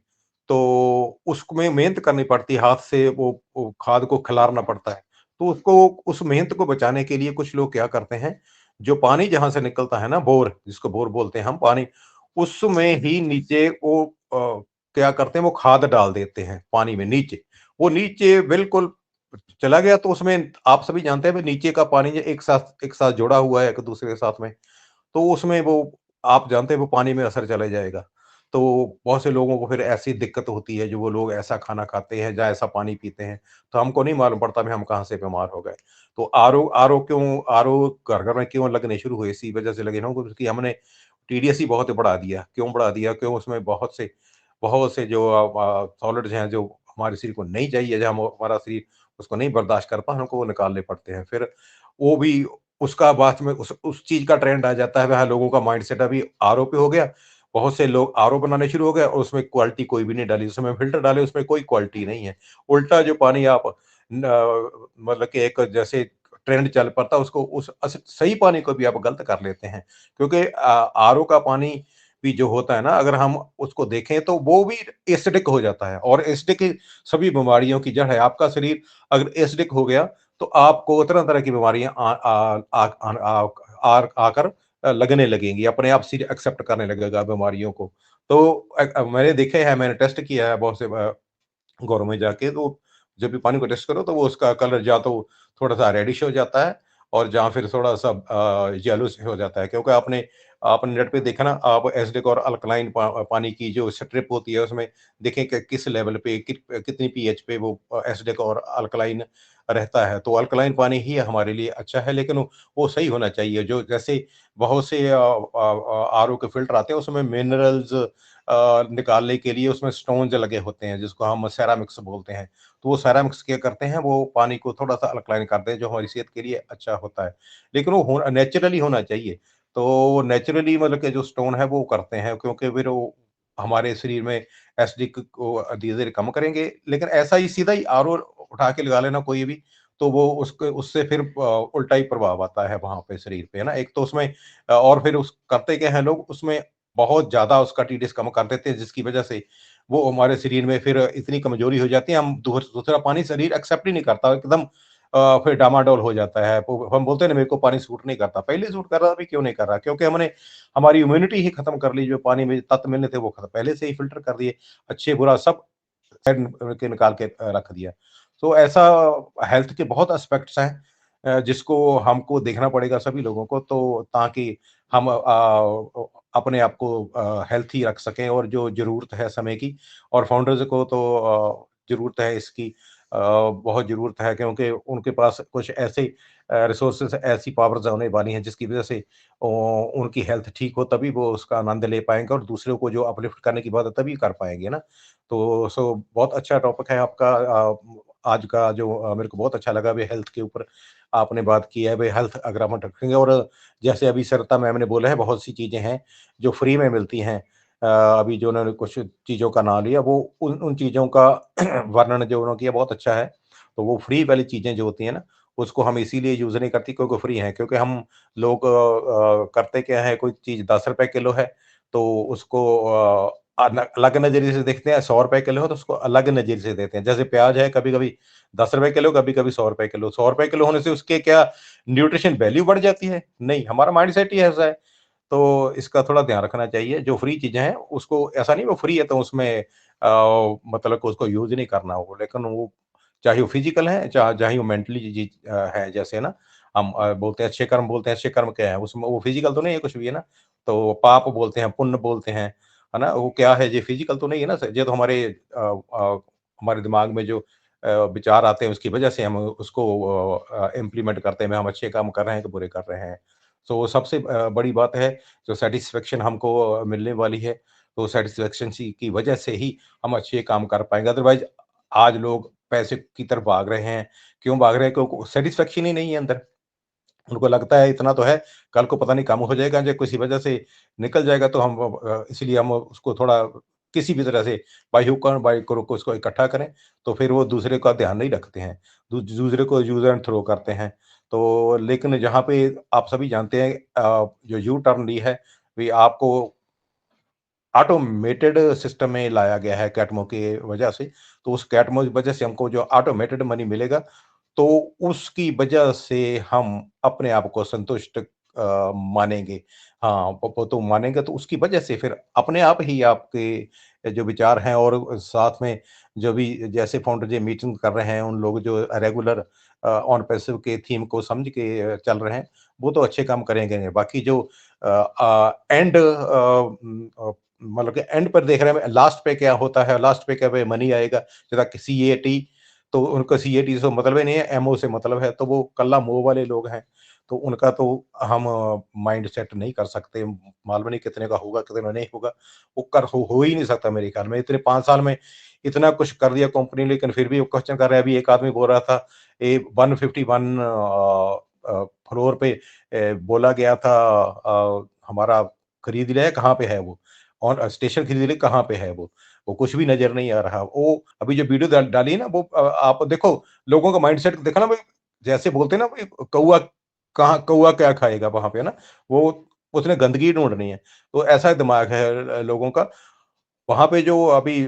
तो उसमें मेहनत करनी पड़ती है, हाथ से वो खाद को खिलारना पड़ता है। तो उसको, उस मेहनत को बचाने के लिए कुछ लोग क्या करते हैं, जो पानी जहाँ से निकलता है ना, बोर जिसको बोर बोलते हैं हम, पानी उसमें ही नीचे वो क्या करते हैं, वो खाद डाल देते हैं पानी में नीचे। वो नीचे बिल्कुल चला गया, तो उसमें आप सभी जानते हैं भाई, नीचे का पानी जो एक साथ जुड़ा हुआ है एक दूसरे के साथ में, तो उसमें वो, आप जानते हैं वो पानी में असर चला जाएगा। तो बहुत से लोगों को फिर ऐसी दिक्कत होती है, जो वो लोग ऐसा खाना खाते हैं या ऐसा पानी पीते हैं, तो हमको नहीं मालूम पड़ता भी हम कहाँ से बीमार हो गए। तो आरओ घर घर में क्यों लगने शुरू हुए, इसी वजह से लगे ना, क्योंकि हमने टीडीएस ही बहुत बढ़ा दिया। क्यों बढ़ा दिया, क्यों, उसमें बहुत से जो सॉलिड्स हैं, जो हमारे शरीर को नहीं चाहिए, जो हमारा शरीर उसको नहीं बर्दाश्त कर हमको वो निकालने पड़ते हैं। फिर वो भी उसका बाद में उस चीज का ट्रेंड आ जाता है। वह लोगों का माइंडसेट अभी आरओ पे हो गया, बहुत से लोग आरओ बनाने शुरू हो गए और उसमें क्वालिटी कोई भी नहीं डाली, उसमें फ़िल्टर डाले, उसमें कोई क्वालिटी नहीं है। उल्टा जो पानी आप मतलब कि एक जैसे ट्रेंड चल पड़ता है, उसको उस सही पानी को भी आप गलत कर लेते हैं। क्योंकि आरओ का पानी भी जो होता है ना, अगर हम उसको देखें तो वो भी एसिडिक हो जाता है, और एसिडिक सभी बीमारियों की जड़ है। आपका शरीर अगर एसिडिक हो गया तो आपको तरह-तरह की बीमारियाँ आकर लगने लगेंगी, अपने आप शरीर एक्सेप्ट करने लगेगा बीमारियों को। तो मैंने देखे हैं, मैंने टेस्ट किया है बहुत से घरों में जाके, तो जब भी पानी को टेस्ट करो तो वो उसका कलर या तो थोड़ा-सा रेडिश हो जाता है, और या फिर थोड़ा-सा येलोइश हो जाता है। क्योंकि आपने आपने नेट पे देखा ना, आप एसिडिक और अल्कलाइन पानी की जो स्ट्रिप होती है, उसमें देखें कि किस लेवल पे कितनी पीएच पे वो एसिडिक और अल्कलाइन रहता है। तो अल्कलाइन पानी ही हमारे लिए अच्छा है, लेकिन वो सही होना चाहिए। जो जैसे बहुत से आरओ के फ़िल्टर आते हैं, उसमें मिनरल्स निकालने के लिए उसमें स्टोन्स लगे होते हैं, जिसको हम सेरामिक्स बोलते हैं। तो वो सेरामिक्स क्या करते हैं, वो पानी को थोड़ा-सा अल्कलाइन करते हैं, जो हमारी सेहत के लिए अच्छा होता है। लेकिन वो हो नेचुरली होना चाहिए। तो नेचुरली मतलब कि जो स्टोन है वो करते हैं, क्योंकि फिर वो हमारे शरीर में एसिडिक को धीरे-धीरे कम करेंगे। लेकिन ऐसा ही सीधा ही आरओ उठा के लगा लेना कोई भी, तो वो उसके उससे फिर उल्टा ही प्रभाव आता है वहाँ पे शरीर पे, है ना? एक तो उसमें और फिर उस करते क्या हैं लोग, उसमें बहुत ज़्यादा उसका टीडीएस कम कर देते हैं, जिसकी वजह से वो हमारे शरीर में फिर इतनी कमज़ोरी हो जाती है, हम दूसरा पानी शरीर एक्सेप्ट ही नहीं करता, एकदम फिर डामाडोल हो जाता है। वो हम बोलते हैं ना, मेरे को पानी सूट नहीं करता। पहले सूट कर रहा था, अभी क्यों नहीं कर रहा? क्योंकि हमने हमारी इम्यूनिटी ही खत्म कर ली, जो पानी में तत्व मिलने थे वो पहले से ही फ़िल्टर कर दिए। अच्छे-बुरा सब साइड के निकाल के रख दिया। तो ऐसा हेल्थ के बहुत एस्पेक्ट्स हैं जिसको हमको देखना पड़ेगा सभी लोगों को, तो ताकि हम अपने आप को हेल्थी रख सकें, और जो ज़रूरत है समय की, और फाउंडर्स को तो ज़रूरत है इसकी, बहुत ज़रूरत है, क्योंकि उनके पास कुछ ऐसे रिसोर्सेज़, ऐसी पावर्स होने वाली हैं जिसकी वज़ह से उनकी हेल्थ ठीक हो, तभी वो उसका आनंद ले पाएँगे, और दूसरों को जो अपलिफ्ट करने की बात है तभी कर पाएँगे ना। तो बहुत अच्छा टॉपिक है आपका आज का, जो मेरे को बहुत अच्छा लगा भी, हेल्थ के ऊपर आपने बात की है। भई हेल्थ अगर हम रखेंगे, और जैसे अभी सरिता मैम ने बोला है, बहुत सी चीज़ें हैं जो फ्री में मिलती हैं। अभी जो उन्होंने कुछ चीज़ों का नाम लिया, वो उन उन चीज़ों का वर्णन जो उन्होंने किया बहुत अच्छा है। तो वो फ्री वाली चीज़ें जो होती हैं ना, उसको हम इसीलिए यूज़ नहीं करती क्योंकि फ्री हैं। क्योंकि हम लोग करते क्या है, कोई चीज़ ₹10 किलो है, तो उसको अलग नज़रिए से देखते हैं। ₹100 किलो है तो उसको अलग नज़रिए से देखते हैं। जैसे प्याज है, कभी-कभी ₹10 किलो, कभी-कभी ₹100 किलो। ₹100 किलो होने से उसके क्या न्यूट्रिशन वैल्यू बढ़ जाती है? नहीं, हमारा माइंडसेट ही ऐसा है। तो इसका थोड़ा ध्यान रखना चाहिए। जो फ्री चीज़ें हैं, उसको ऐसा नहीं वो फ्री है तो उसमें मतलब कि उसको यूज़ नहीं करना हो। लेकिन वो चाहे वो फिज़िकल है, चाहे वो मेंटली चीज़ है। जैसे ना हम बोलते हैं अच्छे कर्म, बोलते हैं अच्छे कर्म क्या है? उसमें वो फिज़िकल तो नहीं है कुछ भी, है ना? तो पाप बोलते हैं, पुण्य बोलते हैं, है ना? वो क्या है? ये फिज़िकल तो नहीं है ना? ये तो हमारे दिमाग में जो विचार आते हैं, उसकी वजह से हम उसको इम्प्लीमेंट करते हैं। हम अच्छे काम कर रहे हैं कि बुरे कर रहे हैं। तो सबसे बड़ी बात है, जो सैटिस्फैक्शन हमको मिलने वाली है, तो सैटिस्फैक्शन की वजह से ही हम अच्छे काम कर पाएँगे। अदरवाइज़ आज लोग पैसे की तरफ भाग रहे हैं। क्यों भाग रहे हैं? क्योंकि सैटिस्फैक्शन ही नहीं है अंदर। उनको लगता है इतना तो है, कल को पता नहीं कम हो जाएगा, या किसी वजह से निकल जाएगा, तो हम इसलिए हम उसको थोड़ा किसी भी तरह से बाय हुक और बाय क्रुक उसको इकट्ठा करें, तो फिर वो दूसरे का ध्यान नहीं रखते हैं। दूसरे को यूज़ एंड थ्रो करते हैं। तो लेकिन जहाँ पे आप सभी जानते हैं जो यू टर्न ली है, भी आपको ऑटोमेटेड सिस्टम में लाया गया है कैटमो की वजह से। तो उस कैटमो की वजह से हमको जो ऑटोमेटेड मनी मिलेगा, तो उसकी वजह से हम अपने आप को संतुष्ट मानेंगे। हाँ, वो तो मानेंगे, तो उसकी वजह से फिर अपने आप ही आपके जो विचार हैं, और साथ में जो भी जैसे फाउंडर जी मीटिंग कर रहे हैं, उन लोग जो रेगुलर ऑन पैसिव के थीम को समझ के चल रहे हैं, वो तो अच्छे काम करेंगे। बाकी जो एंड मतलब कि एंड पर देख रहे हैं, लास्ट पे क्या होता है, लास्ट पे क्या मनी आएगा, जैसा सीएटी, तो उनको सीएटी से मतलब ही नहीं है, एमओ से मतलब है, तो वो कल्ला मोह वाले लोग हैं। तो उनका तो हम माइंड सेट नहीं कर सकते। मालूम नहीं कितने का होगा, कितने नहीं होगा। वो हो ही नहीं सकता मेरे ख्याल में। इतने 5 साल में इतना कुछ कर दिया कंपनी, लेकिन फिर भी वो क्वेश्चन कर रहे हैं। अभी एक आदमी बोल रहा था, ए 151 फ्लोर पे बोला गया था, हमारा खरीद लिया है, कहाँ पे है वो? और स्टेशन धीरे धीरे कहाँ पे है वो कुछ भी नजर नहीं आ रहा। वो अभी जो वीडियो डाली है ना, वो आप देखो, लोगों का माइंडसेट देखा ना भाई, जैसे बोलते हैं ना भाई, कौआ कहाँ, कौआ क्या खाएगा वहां पे, ना वो उसने गंदगी ढूंढनी है। तो ऐसा दिमाग है लोगों का। वहां पे जो अभी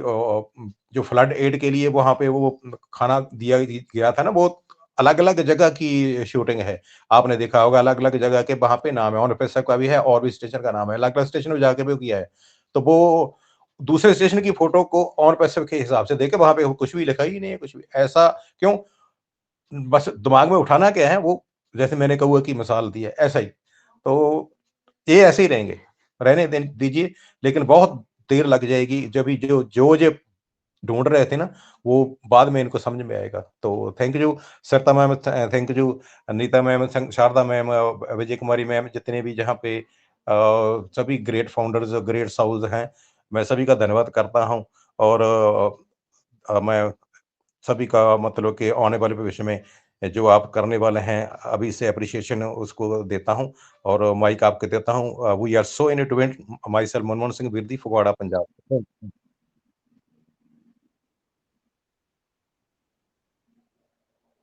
जो फ्लड एड के लिए वहां पे वो खाना दिया गया था ना, वो अलग अलग जगह की शूटिंग है। आपने देखा होगा अलग अलग जगह के वहां पे नाम है, ऑन पैसा का भी है और भी स्टेशन का नाम है, अलग अलग स्टेशन में जाके भी किया है। तो वो दूसरे स्टेशन की फोटो को ऑन पैसा के हिसाब से देखे, वहां पे कुछ भी लिखा ही नहीं है, कुछ भी ऐसा क्यों? बस दिमाग में उठाना क्या है वो, जैसे मैंने कौआ की मिसाल दी है ऐसा ही। तो ये ऐसे ही रहेंगे, रहने दीजिए, लेकिन बहुत देर लग जाएगी। जब भी जो ढूंढ रहे थे ना, वो बाद में इनको समझ में आएगा। तो thank you Sarita ma'am, thank you Anita ma'am, Sharda ma'am, Vijay Kumari ma'am, जितने भी जहाँ पे सभी ग्रेट फाउंडर्स, ग्रेट साउल्स हैं, मैं सभी का धन्यवाद करता हूँ। और मैं सभी का मतलब कि आने वाले भविष्य में जो आप करने वाले हैं, अभी से अप्रिसिएशन उसको देता हूँ और माइक आपको देता हूँ। We are so in it, myself Manmohan Singh Virdi, Phagwara, Punjab.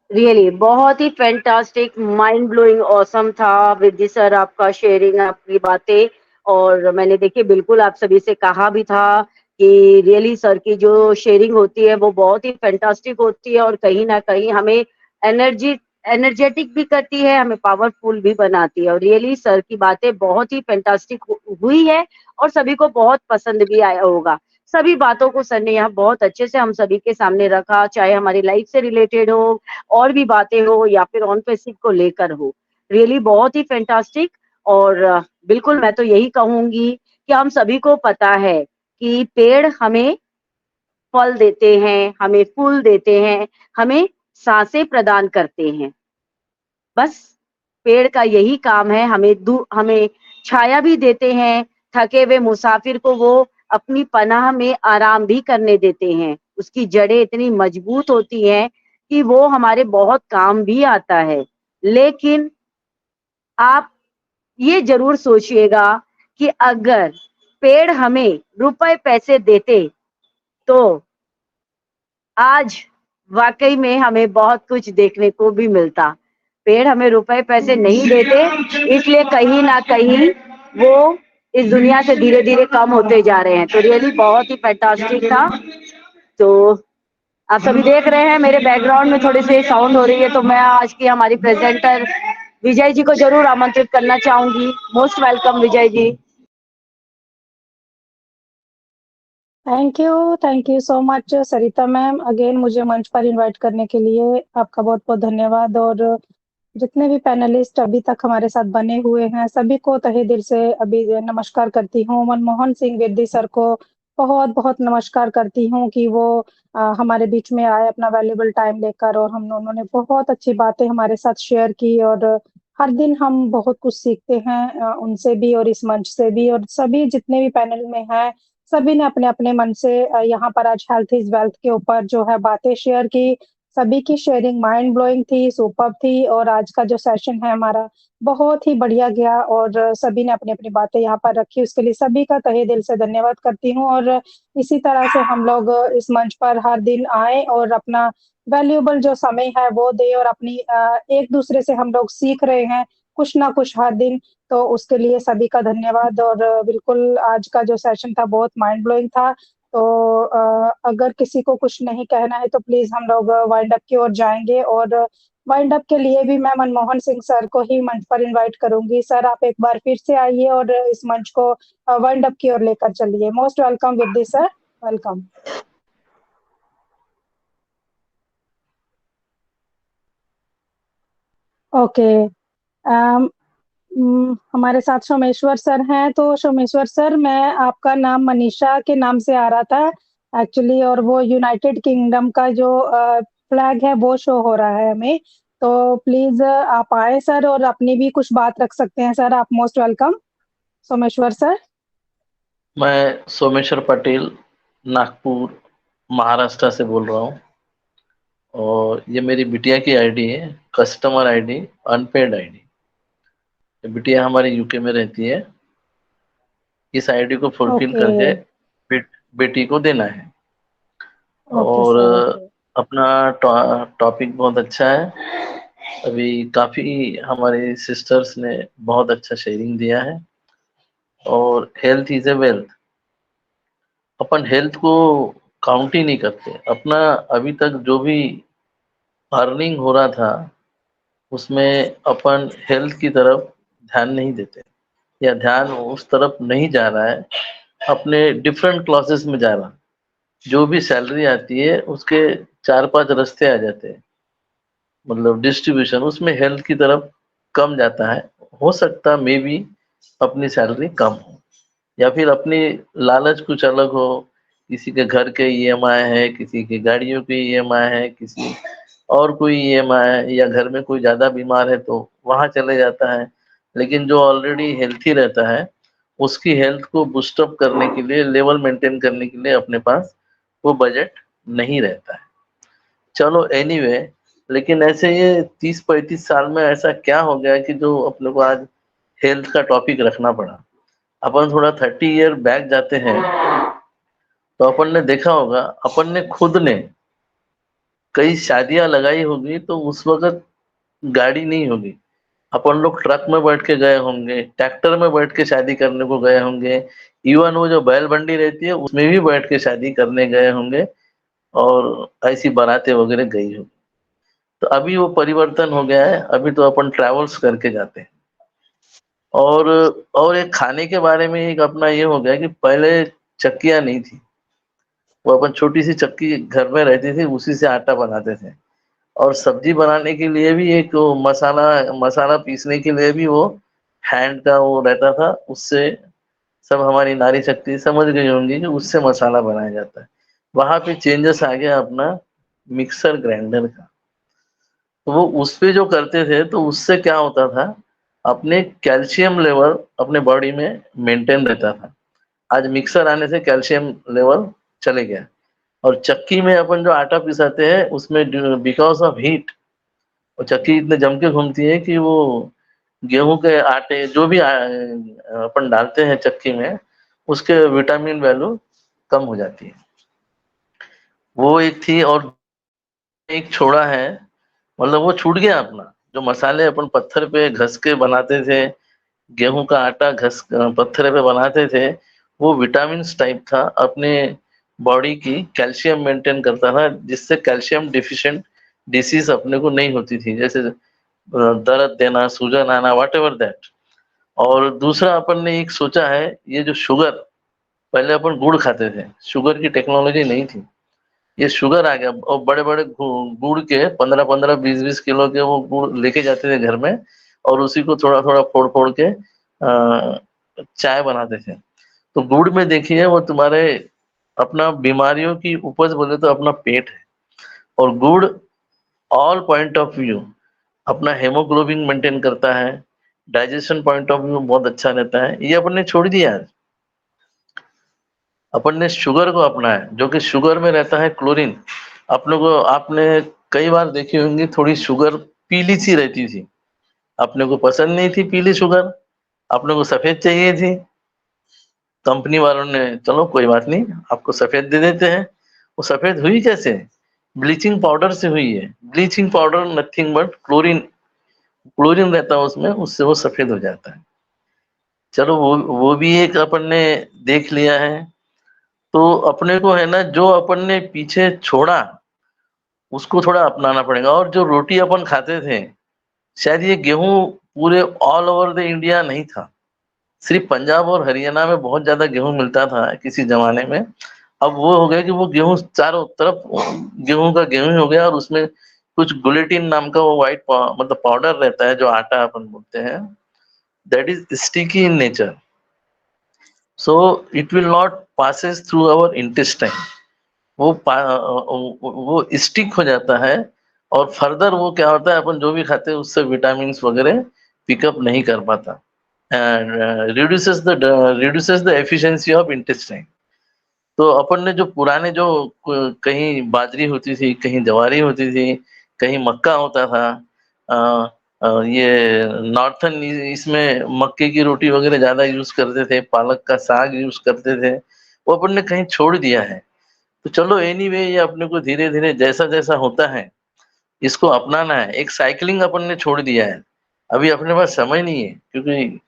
Really बहुत ही फैंटास्टिक, माइंड ब्लोइंग, ऑसम था विद्य सर, आपका शेयरिंग, आपकी बातें। और मैंने देखिए बिल्कुल आप सभी से कहा भी था कि रियली सर की जो शेयरिंग होती है वो बहुत ही फैंटास्टिक होती है और कहीं ना कहीं हमें एनर्जेटिक भी करती है, हमें पावरफुल भी बनाती है। और रियली सर की बातें बहुत ही फैंटास्टिक हुई है और सभी को बहुत पसंद भी आया होगा। सभी बातों को सर ने यहाँ बहुत अच्छे से हम सभी के सामने रखा, चाहे हमारी लाइफ से रिलेटेड हो और भी बातें हो या फिर ऑन पैसिव को लेकर हो। रियली बहुत ही फैंटास्टिक। और बिल्कुल मैं तो यही कहूंगी कि हम सभी को पता है कि पेड़ हमें फल देते हैं, हमें फूल देते हैं, हमें सांसें प्रदान करते हैं। बस पेड़ का यही काम है, हमें छाया भी देते हैं, थके हुए मुसाफिर को वो अपनी पनाह में आराम भी करने देते हैं। उसकी जड़ें इतनी मजबूत होती हैं कि वो हमारे बहुत काम भी आता है। लेकिन आप ये ज़रूर सोचिएगा कि अगर पेड़ हमें रुपए पैसे देते, तो आज वाक़ई में हमें बहुत कुछ देखने को भी मिलता। पेड़ हमें रुपए पैसे नहीं देते, इसलिए कहीं न कहीं वो इस दुनिया से धीरे-धीरे कम होते जा रहे हैं। तो रियली बहुत ही फैंटास्टिक था। तो आप सभी देख रहे हैं मेरे बैकग्राउंड में थोड़ी-सी साउंड हो रही है, तो मैं आज की हमारी प्रेज़ेंटर विजय जी को ज़रूर आमंत्रित करना चाहूँगी। Most welcome Vijay ji. Thank you so much Sarita ma'am, again मुझे मंच पर इनवाइट करने के लिए आपका बहुत-बहुत धन्यवाद। और जितने भी पैनलिस्ट अभी तक हमारे साथ बने हुए हैं, सभी को तहे दिल से अभी नमस्कार करती हूँ। मनमोहन सिंह विरदी सर को बहुत-बहुत नमस्कार करती हूँ कि वो हमारे बीच में आए अपना वैल्यूएबल टाइम लेकर, और उन्होंने बहुत अच्छी बातें हमारे साथ शेयर की। और हर दिन हम बहुत कुछ सीखते हैं उनसे भी और इस मंच से भी। और सभी जितने भी पैनल में हैं, सभी ने अपने-अपने मन से यहाँ पर आज हेल्थ इज़ वेल्थ के ऊपर जो है बातें शेयर की। सभी की शेयरिंग माइंड ब्लोइंग थी, सुपर्ब थी। और आज का जो सेशन है हमारा बहुत ही बढ़िया गया और सभी ने अपनी-अपनी बातें यहाँ पर रखी, उसके लिए सभी का तहे दिल से धन्यवाद करती हूँ। और इसी तरह से हम लोग इस मंच पर हर दिन आएँ और अपना वैल्यूएबल जो समय है वो दें, और अपनी एक-दूसरे से हम लोग सीख रहे हैं कुछ ना कुछ हर दिन, तो उसके लिए सभी का धन्यवाद। और बिल्कुल आज का जो सेशन था बहुत माइंड ब्लोइंग था। तो अगर किसी को कुछ नहीं कहना है तो प्लीज़ हम लोग वाइंड अप की ओर जाएँगे। और वाइंड अप के लिए भी मैं मनमोहन सिंह सर को ही मंच पर इनवाइट करूँगी। सर आप एक बार फिर से आइए और इस मंच को वाइंड अप की ओर लेकर चलिए। मोस्ट वेलकम विद्या सर, वेलकम। ओके। अम हमारे साथ सोमेश्वर सर हैं, तो सोमेश्वर सर मैं आपका नाम मनीषा के नाम से आ रहा था एक्चुअली, और वो यूनाइटेड किंगडम का जो फ्लैग है वो शो हो रहा है हमें। तो प्लीज़ आप आएँ सर और अपनी भी कुछ बात रख सकते हैं सर, आप मोस्ट वेलकम। सोमेश्वर सर। मैं सोमेश्वर पटेल नागपुर महाराष्ट्र से बोल रहा हूँ, और ये मेरी बिटिया की आईडी है, कस्टमर आईडी, अनपेड आईडी। बिटिया हमारी यूके में रहती है। इस आईडी को फुलफिल ओके करके बेटी को देना है। ओके और सर ओके अपना टॉपिक बहुत अच्छा है। अभी काफी हमारे सिस्टर्स ने बहुत अच्छा शेयरिंग दिया है। और health is a wealth. Upon health को काउंट ही नहीं करते। अपना अभी तक जो भी अर्निंग हो रहा था उसमें अपन हेल्थ की तरफ ध्यान नहीं देते, या ध्यान उस तरफ नहीं जा रहा है, अपने डिफरेंट क्लासेस में जा रहा। जो भी सैलरी आती है उसके 4-5 रास्ते आ जाते हैं, मतलब डिस्ट्रीब्यूशन उसमें हेल्थ की तरफ कम जाता है। हो सकता मे बी अपनी सैलरी कम हो, या फिर अपनी लालच कुछ अलग हो। किसी के घर के ईएमआई है, किसी की गाड़ियों की ईएमआई है, किसी और कोई ईएमआई है, या घर में कोई ज्यादा बीमार है तो वहां चले जाता है। लेकिन जो ऑलरेडी हेल्थी रहता है उसकी हेल्थ को बूस्टअप करने के लिए, लेवल मेंटेन करने के लिए अपने पास वो बजट नहीं रहता है। चलो एनीवे, लेकिन ऐसे ये 30-35 साल में ऐसा क्या हो गया कि जो अपने को आज हेल्थ का टॉपिक रखना पड़ा। अपन थोड़ा 30 ईयर बैक जाते हैं तो अपन ने देखा होगा, अपन ने खुद ने कई शादियां लगाई होगी तो उस वक्त गाड़ी नहीं होगी। अपन लोग ट्रक में बैठ के गए होंगे, ट्रैक्टर में बैठ के शादी करने को गए होंगे, इवन वो जो बैल बंडी रहती है उसमें भी बैठ के शादी करने गए होंगे, और ऐसी बारातें वगैरह गई होगी। तो अभी वो परिवर्तन हो गया है, अभी तो अपन ट्रैवल्स करके जाते हैं। और एक खाने के बारे में एक अपना ये हो गया कि पहले चक्कियां नहीं थी, वो अपन छोटी सी चक्की घर में रहती थी, उसी से आटा बनाते थे। और सब्जी बनाने के लिए भी एक वो मसाला मसाला पीसने के लिए भी वो हैंड का वो रहता था, उससे सब हमारी नारी शक्ति समझ गई होंगी कि उससे मसाला बनाया जाता है। वहां पे चेंजेस आ गया अपना मिक्सर ग्राइंडर का। तो वो उस पे जो करते थे तो उससे क्या होता था, अपने कैल्शियम लेवल अपने बॉडी में मेंटेन रहता था। आज मिक्सर आने से कैल्शियम लेवल चले गया। और चक्की में अपन जो आटा पिसाते हैं उसमें बिकॉज ऑफ हीट, और चक्की इतने जम के घूमती है कि वो गेहूं के आटे जो भी अपन डालते हैं चक्की में उसके विटामिन वैल्यू कम हो जाती है। वो एक थी। और एक छोड़ा है, मतलब वो छूट गया अपना। जो मसाले अपन पत्थर पे घस के बनाते थे, गेहूं का आटा घस पत्थर पे बनाते थे, वो विटामिन टाइप था, अपने बॉडी की कैल्शियम मेंटेन करता था, जिससे कैल्शियम डिफिशिएंट डिसीज अपने को नहीं होती थी, जैसे दर्द देना, सूजन आना, वॉट एवर दैट। और दूसरा अपन ने एक सोचा है, ये जो शुगर, पहले अपन गुड़ खाते थे, शुगर की टेक्नोलॉजी नहीं थी, ये शुगर आ गया। और बड़े बड़े गुड़ के 15-15 20-20 किलो के वो गुड़ लेके जाते थे घर में, और उसी को थोड़ा थोड़ा फोड़ फोड़ के चाय बनाते थे। तो गुड़ में देखिए, वो तुम्हारे अपना बीमारियों की उपज बोले तो अपना पेट है। और गुड़ ऑल पॉइंट ऑफ व्यू अपना हेमोग्लोबिन मेंटेन करता है, डाइजेशन पॉइंट ऑफ व्यू बहुत अच्छा रहता है। ये अपन ने छोड़ दिया है, अपन ने शुगर को अपनाया, जो कि शुगर में रहता है क्लोरीन। अपने को आपने कई बार देखी होंगी, थोड़ी शुगर पीली सी रहती थी, अपने को पसंद नहीं थी पीली शुगर, अपने को सफेद चाहिए थी। कंपनी वालों ने चलो कोई बात नहीं, आपको सफेद दे देते हैं। वो सफेद हुई कैसे? ब्लीचिंग पाउडर से हुई है। Bleaching powder nothing but chlorine, chlorine रहता है उसमें, उससे वो सफेद हो जाता है। चलो वो भी एक अपन ने देख लिया है। तो अपने को है ना, जो अपन ने पीछे छोड़ा उसको थोड़ा अपनाना पड़ेगा। और जो रोटी अपन खाते थे, शायद ये गेहूं पूरे ऑल ओवर द इंडिया नहीं था, सिर्फ पंजाब और हरियाणा में बहुत ज्यादा गेहूं मिलता था किसी जमाने में। अब वो हो गया कि वो गेहूं चारों तरफ गेहूं का गेहूं ही हो गया, और उसमें कुछ गुलेटिन नाम का वो व्हाइट मतलब पाउडर रहता है, जो आटा अपन बोलते हैं, that is sticky in nature, so it will not passes through our intestine. वो स्टिक हो जाता है, और फर्दर वो क्या होता है, अपन जो भी खाते हैं उससे विटामिन वगैरह पिकअप नहीं कर पाता, and reduces the efficiency of intestine. तो अपन ने जो पुराने जो कहीं बाजरी होती थी, कहीं जवारी होती थी, कहीं मक्का होता था, ये नॉर्थन इसमें मक्के की रोटी वगैरह ज़्यादा यूज़ करते थे, पालक का साग यूज़ करते थे, वो अपन ने कहीं छोड़ दिया है। तो चलो एनीवे ये अपने को धीरे-धीरे जैसा-जैसा होता है, इसको अपनाना है। एक साइक्लिंग अपन ने छोड़ दिया है, अभी अपने पास समय नहीं है क्योंकि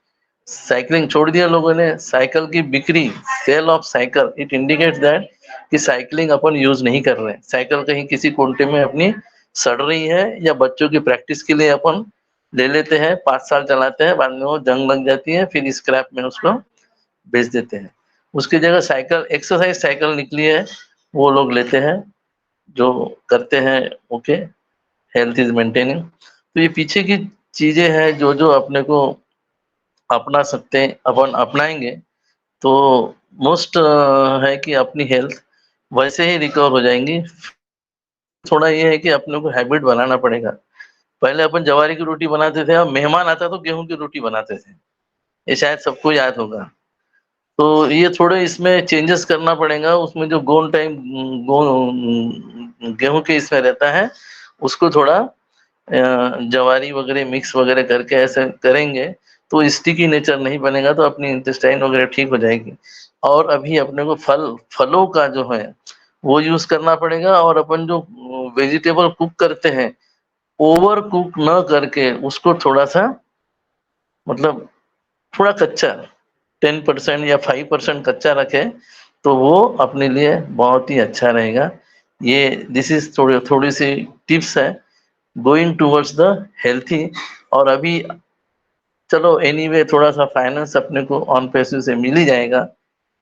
साइक्लिंग छोड़ दिया लोगों ने, साइकिल की बिक्री, sale of cycle, it indicates that कि साइक्लिंग अपन यूज़ नहीं कर रहे हैं। साइकिल कहीं किसी कोने में अपनी सड़ रही है या बच्चों की प्रैक्टिस के लिए अपन ले लेते हैं, 5 साल चलाते हैं, बाद में वो जंग लग जाती है, फिर स्क्रैप में उसको बेच देते हैं। उसकी जगह साइकिल एक्सरसाइज साइकिल निकली है, वो लोग लेते हैं, जो करते हैं ओके, हेल्थ इज़ मेंटेनिंग। तो ये पीछे की चीज़ें हैं जो अपने को अपना सकते हैं, अपन अपनाएँगे तो मोस्ट है कि अपनी हेल्थ वैसे ही रिकवर हो जाएँगी। थोड़ा ये है कि अपने को हैबिट बनाना पड़ेगा। पहले अपन जवारी की रोटी बनाते थे, अब मेहमान आता तो गेहूँ की रोटी बनाते थे। ये शायद सबको याद होगा। तो ये थोड़े इसमें चेंजेस करना पड़ेगा, उसमें जो गोन टाइम गेहूँ के इसमें रहता है, उसको थोड़ा जवारी वगैरह मिक्स वगैरह करके ऐसे करेंगे, तो स्टिकी नेचर नहीं बनेगा, तो अपनी इंटेस्टाइन वगैरह ठीक हो जाएगी। और अभी अपने को फलों का जो है, वो यूज़ करना पड़ेगा और अपन जो वेजिटेबल कुक करते हैं, ओवर कुक न करके उसको थोड़ा-सा मतलब थोड़ा कच्चा 10% या 5% कच्चा रखें, तो वो अपने लिए बहुत ही अच्छा रहेगा। ये दिस इज़ थोड़ी-सी टिप्स है गोइंग टुवर्ड्स द हेल्थी। और अभी चलो एनीवे थोड़ा-सा फाइनेंस अपने को ऑन पैसे से मिल ही जाएगा।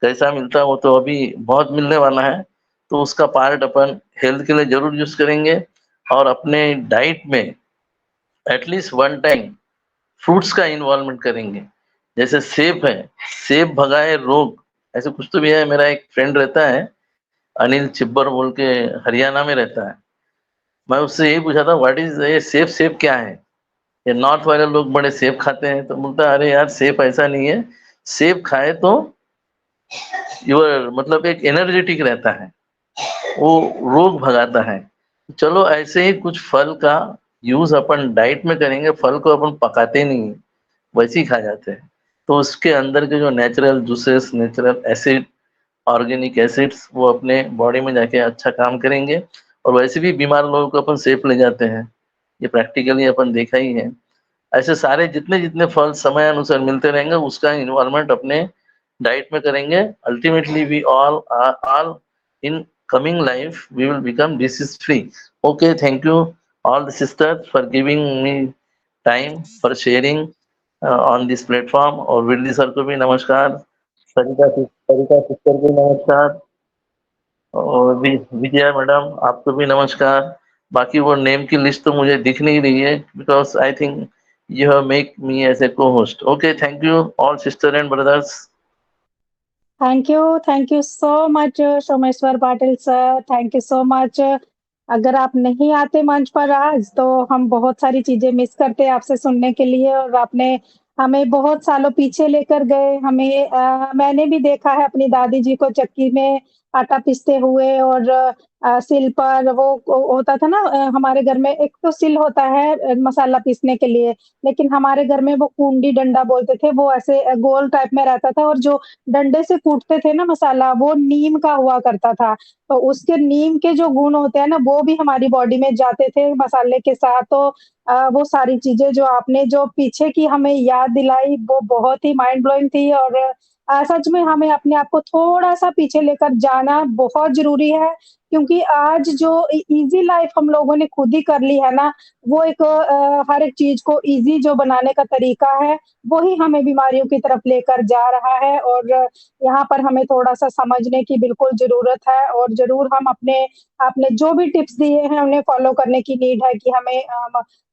कैसा मिलता है वो तो अभी बहुत मिलने वाला है, तो उसका पार्ट अपन हेल्थ के लिए ज़रूर यूज़ करेंगे और अपने डाइट में एटलीस्ट वन टाइम फ्रूट्स का इन्वॉल्वमेंट करेंगे। जैसे सेब है, सेब भगाए रोग, ऐसे कुछ तो भी है। मेरा एक फ्रेंड रहता है, अनिल चिब्बर बोल के, हरियाणा में रहता है। मैं उससे यही पूछा था व्हाट इज़ ये सेब सेब क्या है? ये नॉर्थ वाले लोग बड़े सेब खाते हैं, तो बोलता है अरे यार सेब ऐसा नहीं है, सेब खाए तो मतलब एक एनर्जेटिक रहता है, वो रोग भगाता है। चलो ऐसे ही कुछ फल का यूज़ अपन डाइट में करेंगे, फल को अपन पकाते नहीं हैं, वैसे ही खा जाते हैं। तो उसके अंदर के जो natural juices, natural acid, organic acids वो अपने बॉडी में जाके अच्छा काम करेंगे। और वैसे भी बीमार लोगों को अपन सेफ ले जाते हैं, ये प्रैक्टिकली अपन देखा ही है। ऐसे सारे जितने फल समय अनुसार मिलते रहेंगे, उसका इन्वॉल्वमेंट अपने डाइट में करेंगे। Ultimately we all in coming life we will become disease free. Okay, thank you all the sisters for giving me time for sharing on this platform. और विरली सर को भी नमस्कार, सरिता सिस्टर को नमस्कार, और विजया मैडम आपको भी नमस्कार। बाकी वो नेम की लिस्ट तो मुझे दिख नहीं रही है, because I think you have make me as a co host. Okay, thank you all sister and brothers. Thank you so much Someshwar Patil sir, thank you so much. अगर आप नहीं आते मंच पर आज, तो हम बहुत सारी चीज़ें मिस करते आपसे सुनने के लिए, और आपने हमें बहुत सालों पीछे लेकर गए। मैंने भी देखा है अपनी दादी जी को चक्की में आटा पीसते हुए, और सिल पर वो होता था ना, हमारे घर में एक तो सिल होता है मसाला पीसने के लिए, लेकिन हमारे घर में वो कुंडी डंडा बोलते थे, वो ऐसे गोल टाइप में रहता था, और जो डंडे से कूटते थे ना मसाला, वो नीम का हुआ करता था। तो उसके नीम के जो गुण होते हैं ना, वो भी हमारी बॉडी में जाते थे मसाले के साथ। तो वो सारी चीज़ें जो आपने जो पीछे की हमें याद दिलाई, वो बहुत ही माइंड ब्लोइंग थी, और सच में हमें अपने आप को थोड़ा-सा पीछे लेकर जाना बहुत ज़रूरी है, क्योंकि आज जो ईज़ी लाइफ़ हम लोगों ने खुद ही कर ली है ना, वो एक हर एक चीज़ को ईज़ी जो बनाने का तरीका है, वो ही हमें बीमारियों की तरफ लेकर जा रहा है। और यहाँ पर हमें थोड़ा-सा समझने की बिल्कुल ज़रूरत है, और ज़रूर हम अपने आपने जो भी टिप्स दिए हैं, उन्हें फ़ॉलो करने की नीड है कि हमें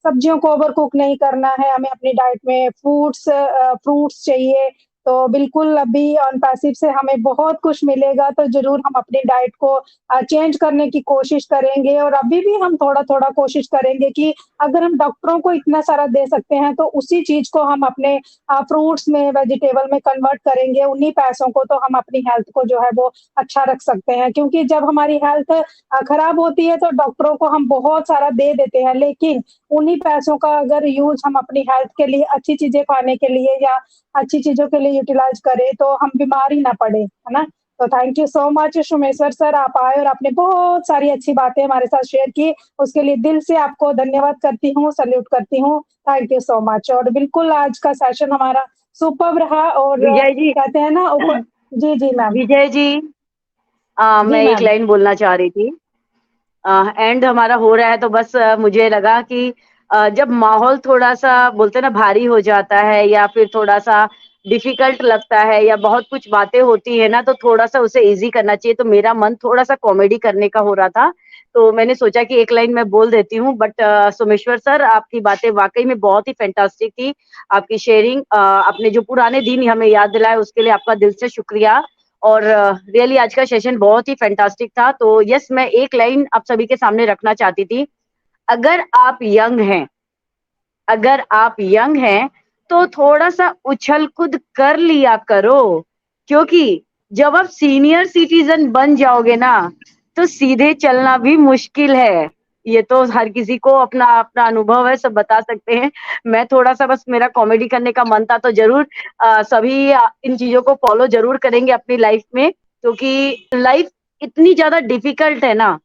सब्जियों को ओवर कुक नहीं करना है, हमें अपनी डाइट में फ्रूट्स चाहिए, तो बिल्कुल अभी ऑन पैसिव से हमें बहुत कुछ मिलेगा, तो ज़रूर हम अपनी डाइट को चेंज करने की कोशिश करेंगे और अभी भी हम थोड़ा-थोड़ा कोशिश करेंगे कि अगर हम डॉक्टरों को इतना सारा दे सकते हैं, तो उसी चीज़ को हम अपने फ्रूट्स में, वेजिटेबल में कन्वर्ट करेंगे, उन्हीं पैसों को तो हम अपनी हेल्थ को जो है वो अच्छा रख सकते हैं। क्योंकि जब हमारी हेल्थ खराब होती है, तो डॉक्टरों को हम बहुत सारा दे देते हैं, लेकिन उन्हीं पैसों का अगर यूज़ हम अपनी हेल्थ के लिए, अच्छी चीज़ें खाने के लिए या अच्छी चीज़ों के लिए यूटिलाइज़ करें, तो हम बीमार ही ना पड़े, है ना? तो thank you so much Someshwar sir, आप आए और आपने बहुत सारी अच्छी बातें हमारे साथ शेयर की, उसके लिए दिल से आपको धन्यवाद करती हूँ, सैल्यूट करती हूँ। थैंक यू सो मच और बिल्कुल आज का सेशन हमारा सुपर्ब रहा और विजय जी, कहते हैं ना ऊपर जी, जी मैम। विजय जी, जी मैं एक मैम। लाइन बोलना चाह रही थी। एंड हमारा हो रहा है तो बस मुझे लगा कि जब माहौल थोड़ा-सा बोलते हैं ना भारी हो जाता है या फिर थोड़ा-सा डिफ़िकल्ट लगता है या बहुत कुछ बातें होती है ना तो थोड़ा-सा उसे ईज़ी करना चाहिए, तो मेरा मन थोड़ा-सा कॉमेडी करने का हो रहा था। तो मैंने सोचा कि एक लाइन मैं बोल देती हूँ बट सोमेश्वर सर आपकी बातें वाक़ई में बहुत ही फैंटास्टिक थी। आपकी शेयरिंग आपने जो पुराने दिन हमें याद दिलाए उसके लिए आपका दिल से शुक्रिया। और रियली आज का सेशन बहुत ही फैंटास्टिक था। तो यस मैं एक लाइन आप सभी के सामने रखना चाहती थी। अगर आप यंग हैं अगर आप यंग हैं, तो थोड़ा-सा उछल-कूद कर लिया करो, क्योंकि जब आप सीनियर सिटीज़न बन जाओगे ना, तो सीधे चलना भी मुश्किल है। ये तो हर किसी को अपना-अपना अनुभव है, सब बता सकते हैं। मैं थोड़ा-सा बस मेरा कॉमेडी करने का मन था, तो ज़रूर सभी इन चीज़ों को फ़ॉलो ज़रूर करेंगे अपनी लाइफ़ में, क्योंकि लाइफ़ इतनी ज़्यादा डिफ़िकल्ट है ना,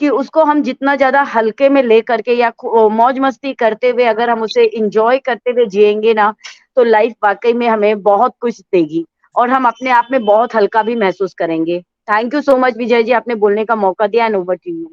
कि उसको हम जितना ज़्यादा हल्के में लेकर के या मौज-मस्ती करते हुए अगर हम उसे एन्जॉय करते हुए जिएँगे ना, तो लाइफ़ वाक़ई में हमें बहुत कुछ देगी और हम अपने आप में बहुत हल्का भी महसूस करेंगे। Thank you so much Vijay ji, आपने बोलने का मौका दिया and over to you.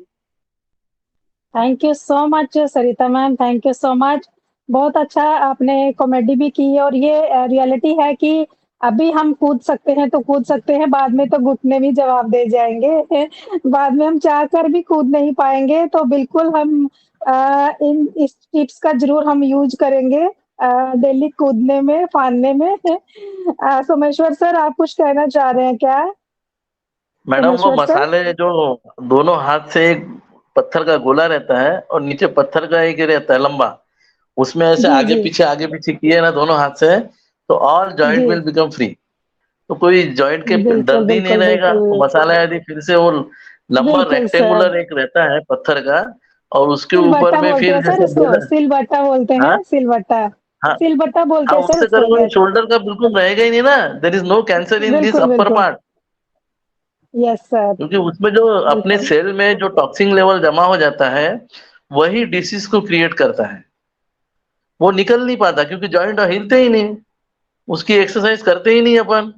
Thank you so much Sarita ma'am, thank you so much. बहुत अच्छा आपने कॉमेडी भी की और ये रियलिटी है कि अभी हम कूद सकते हैं तो कूद सकते हैं, बाद में तो घुटने भी जवाब दे जाएँगे। बाद में हम चाह कर भी कूद नहीं पाएँगे, तो बिल्कुल हम इन इस टिप्स का ज़रूर हम यूज़ करेंगे डेली कूदने में, फांदने में। सोमेश्वर सर आप कुछ कहना चाह रहे हैं क्या? मैडम वो सोमेश्वर सर? मसाले जो दोनों हाथ से एक पत्थर का गोला रहता है और नीचे पत्थर का एक रहता है लंबा, उसमें ऐसे जी, जी। आगे पीछे किए ना दोनों हाथ से, तो ऑल जी। Joint will become free. तो कोई जॉइंट के बिल्कुल, दर्द ही नहीं बिल्कुल, रहेगा। बिल्कुल। तो मसाला यदि फिर से वो लंबा बिल्कुल सर। रेक्टेंगुलर एक रहता है पत्थर का और उसके ऊपर सिलबट्टा में बोलते फिर हैं सर जैसे इसको, बेलन। सिलबट्टा बोलते हाँ हैं, सिलबट्टा। हाँ सिलबट्टा बोलते हाँ, हैं सर उससे इसको, करोगे यस। शोल्डर का बिल्कुल रहेगा ही नहीं ना। There is no cancer in this बिल्कुल, अपर बिल्कुल। पार्ट। यस सर, क्योंकि उसमें जो अपने बिल्कुल। सेल में जो टॉक्सिन लेवल जमा हो जाता है, वही डिसीज को क्रिएट करता है। वो निकल नहीं पाता क्योंकि जॉइंट हिलते ही नहीं, उसकी एक्सरसाइज करते ही नहीं अपन।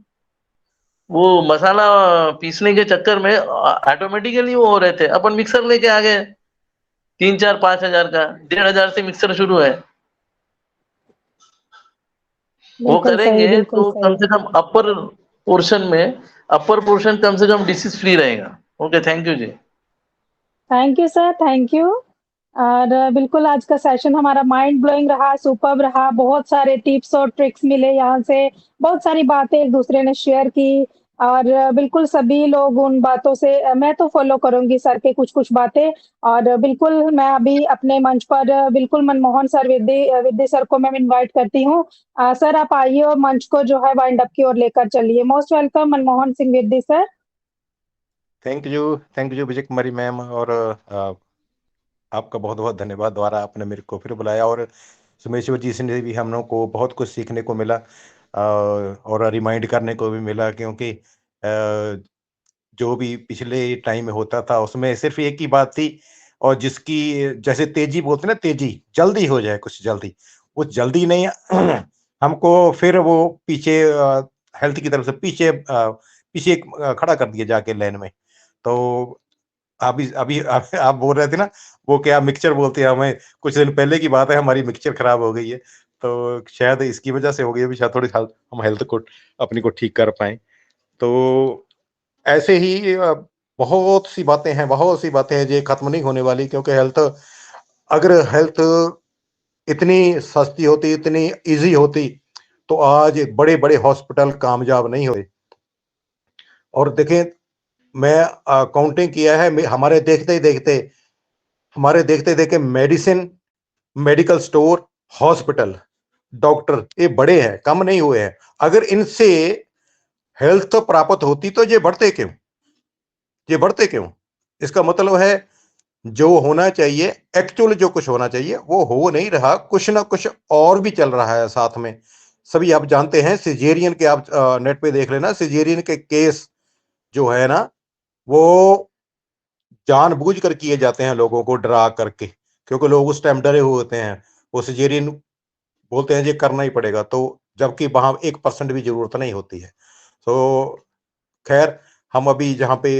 वो मसाला पीसने के चक्कर में ऑटोमेटिकली वो हो रहे थे। अपन मिक्सर लेके आ गए 3 4 5 हजार का, 1,500 से मिक्सर शुरू है। वो बिल्कुल सही, करेंगे बिल्कुल तो कम सही। से कम अपर पोर्शन कम से कम डिसीज फ्री रहेगा। Okay, thank you ji. Thank you sir, thank you. और बिल्कुल आज का सेशन हमारा माइंड ब्लोइंग रहा, सुपर्ब रहा, बहुत सारे टिप्स और ट्रिक्स मिले यहाँ से, बहुत सारी बातें एक-दूसरे ने शेयर की और बिल्कुल सभी लोग उन बातों से मैं तो फ़ॉलो करूँगी सर के कुछ-कुछ बातें और बिल्कुल मैं अभी अपने मंच पर बिल्कुल मनमोहन सर विद्या सर को मैं इनवाइट करती हूँ। सर आप आइए और मंच को जो है वाइंड अप की ओर लेकर चलिए। Most welcome Manmohan Singh Vidya sir. Thank you Vijay Kumari ma'am और आपका बहुत बहुत धन्यवाद द्वारा आपने मेरे को फिर बुलाया और सुमेश्वर जी से भी हम लोग को बहुत कुछ सीखने को मिला और रिमाइंड करने को भी मिला क्योंकि जो भी पिछले टाइम में होता था उसमें सिर्फ एक ही बात थी और जिसकी जैसे तेजी बोलते हैं ना तेजी जल्दी हो जाए कुछ जल्दी वो जल्दी नहीं हमको फिर वो पीछे हेल्थ की तरफ से पीछे खड़ा कर दिया जाके लाइन में तो अभी अभी आप बोल रहे थे ना वो क्या मिक्सचर बोलते हैं हमें कुछ दिन पहले की बात है हमारी मिक्सचर खराब हो गई है तो शायद इसकी वजह से हो गई है शायद थोड़ी हम हेल्थ को अपनी को ठीक कर पाए तो ऐसे ही बहुत सी बातें हैं जो खत्म नहीं होने वाली क्योंकि अगर हेल्थ इतनी सस्ती होती इतनी इजी होती तो आज बड़े बड़े हॉस्पिटल कामयाब नहीं हुए। और देखें, मैं काउंटिंग किया है, हमारे देखते देखते medicine, medical store, hospital, doctor, ये बड़े हैं, कम नहीं हुए हैं। अगर इनसे हेल्थ तो प्राप्त होती तो ये बढ़ते क्यों? इसका मतलब है जो होना चाहिए, एक्चुअल जो कुछ होना चाहिए वो हो नहीं रहा, कुछ ना कुछ और भी चल रहा है साथ में। सभी आप जानते हैं सिजेरियन के, आप नेट पे देख लेना, सिजेरियन के केस जो है ना, वो जानबूझकर किए जाते हैं लोगों को डरा करके, क्योंकि लोग उस टाइम डरे हुए होते हैं। वो सिजेरियन बोलते हैं ये करना ही पड़ेगा, तो जबकि वहां 1% भी जरूरत नहीं होती है। तो खैर, हम अभी जहाँ पे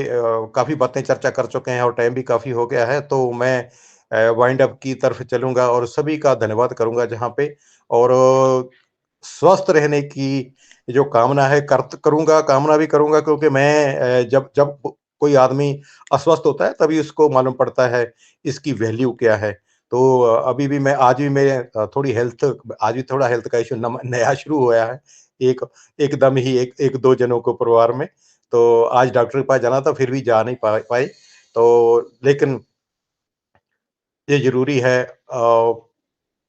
काफी बातें चर्चा कर चुके हैं और टाइम भी काफी हो गया है, तो मैं वाइंड अप की तरफ चलूंगा और सभी का धन्यवाद करूंगा जहाँ पे। और स्वस्थ रहने की जो कामना है कामना भी करूंगा, क्योंकि मैं जब जब कोई आदमी अस्वस्थ होता है तभी उसको मालूम पड़ता है इसकी वैल्यू क्या है। तो अभी भी मैं आज भी मैं आज भी थोड़ा हेल्थ का इशू नया शुरू हुआ है, एकदम ही एक दो जनों को परिवार में। तो आज डॉक्टर के पास जाना था, फिर भी जा नहीं पाए। तो लेकिन ये जरूरी है,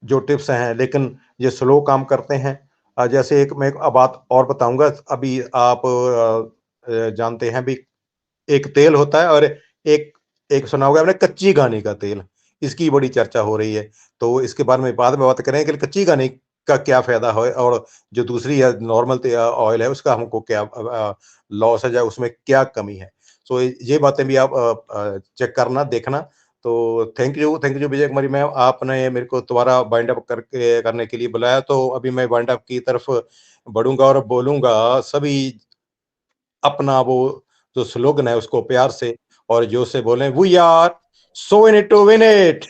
जो टिप्स हैं, लेकिन ये स्लो काम करते हैं। जैसे मैं एक बात और बताऊंगा, अभी आप जानते हैं भी, एक तेल होता है और एक एक सुना होगा आपने, कच्ची घानी का तेल, इसकी बड़ी चर्चा हो रही है। तो इसके बारे में बाद में बात करेंगे कि कच्ची घानी का क्या फायदा है, और जो दूसरी है नॉर्मल ऑयल है उसका हमको क्या लॉस है, या उसमें क्या कमी है। सो ये बातें भी आप चेक करना, देखना। तो thank you Vijay Kumari ma'am, आपने मेरे को दोबारा बाइंड अप करने के लिए बुलाया। तो अभी मैं बाइंड अप की तरफ बढ़ूंगा और बोलूंगा, सभी अपना वो जो स्लोगन है उसको प्यार से और जोश से बोलें, we are so in it to win it.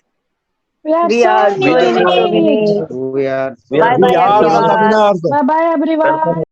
We are We so are in so in it to win it. it. We are Bye bye we are everyone. Bye bye everyone.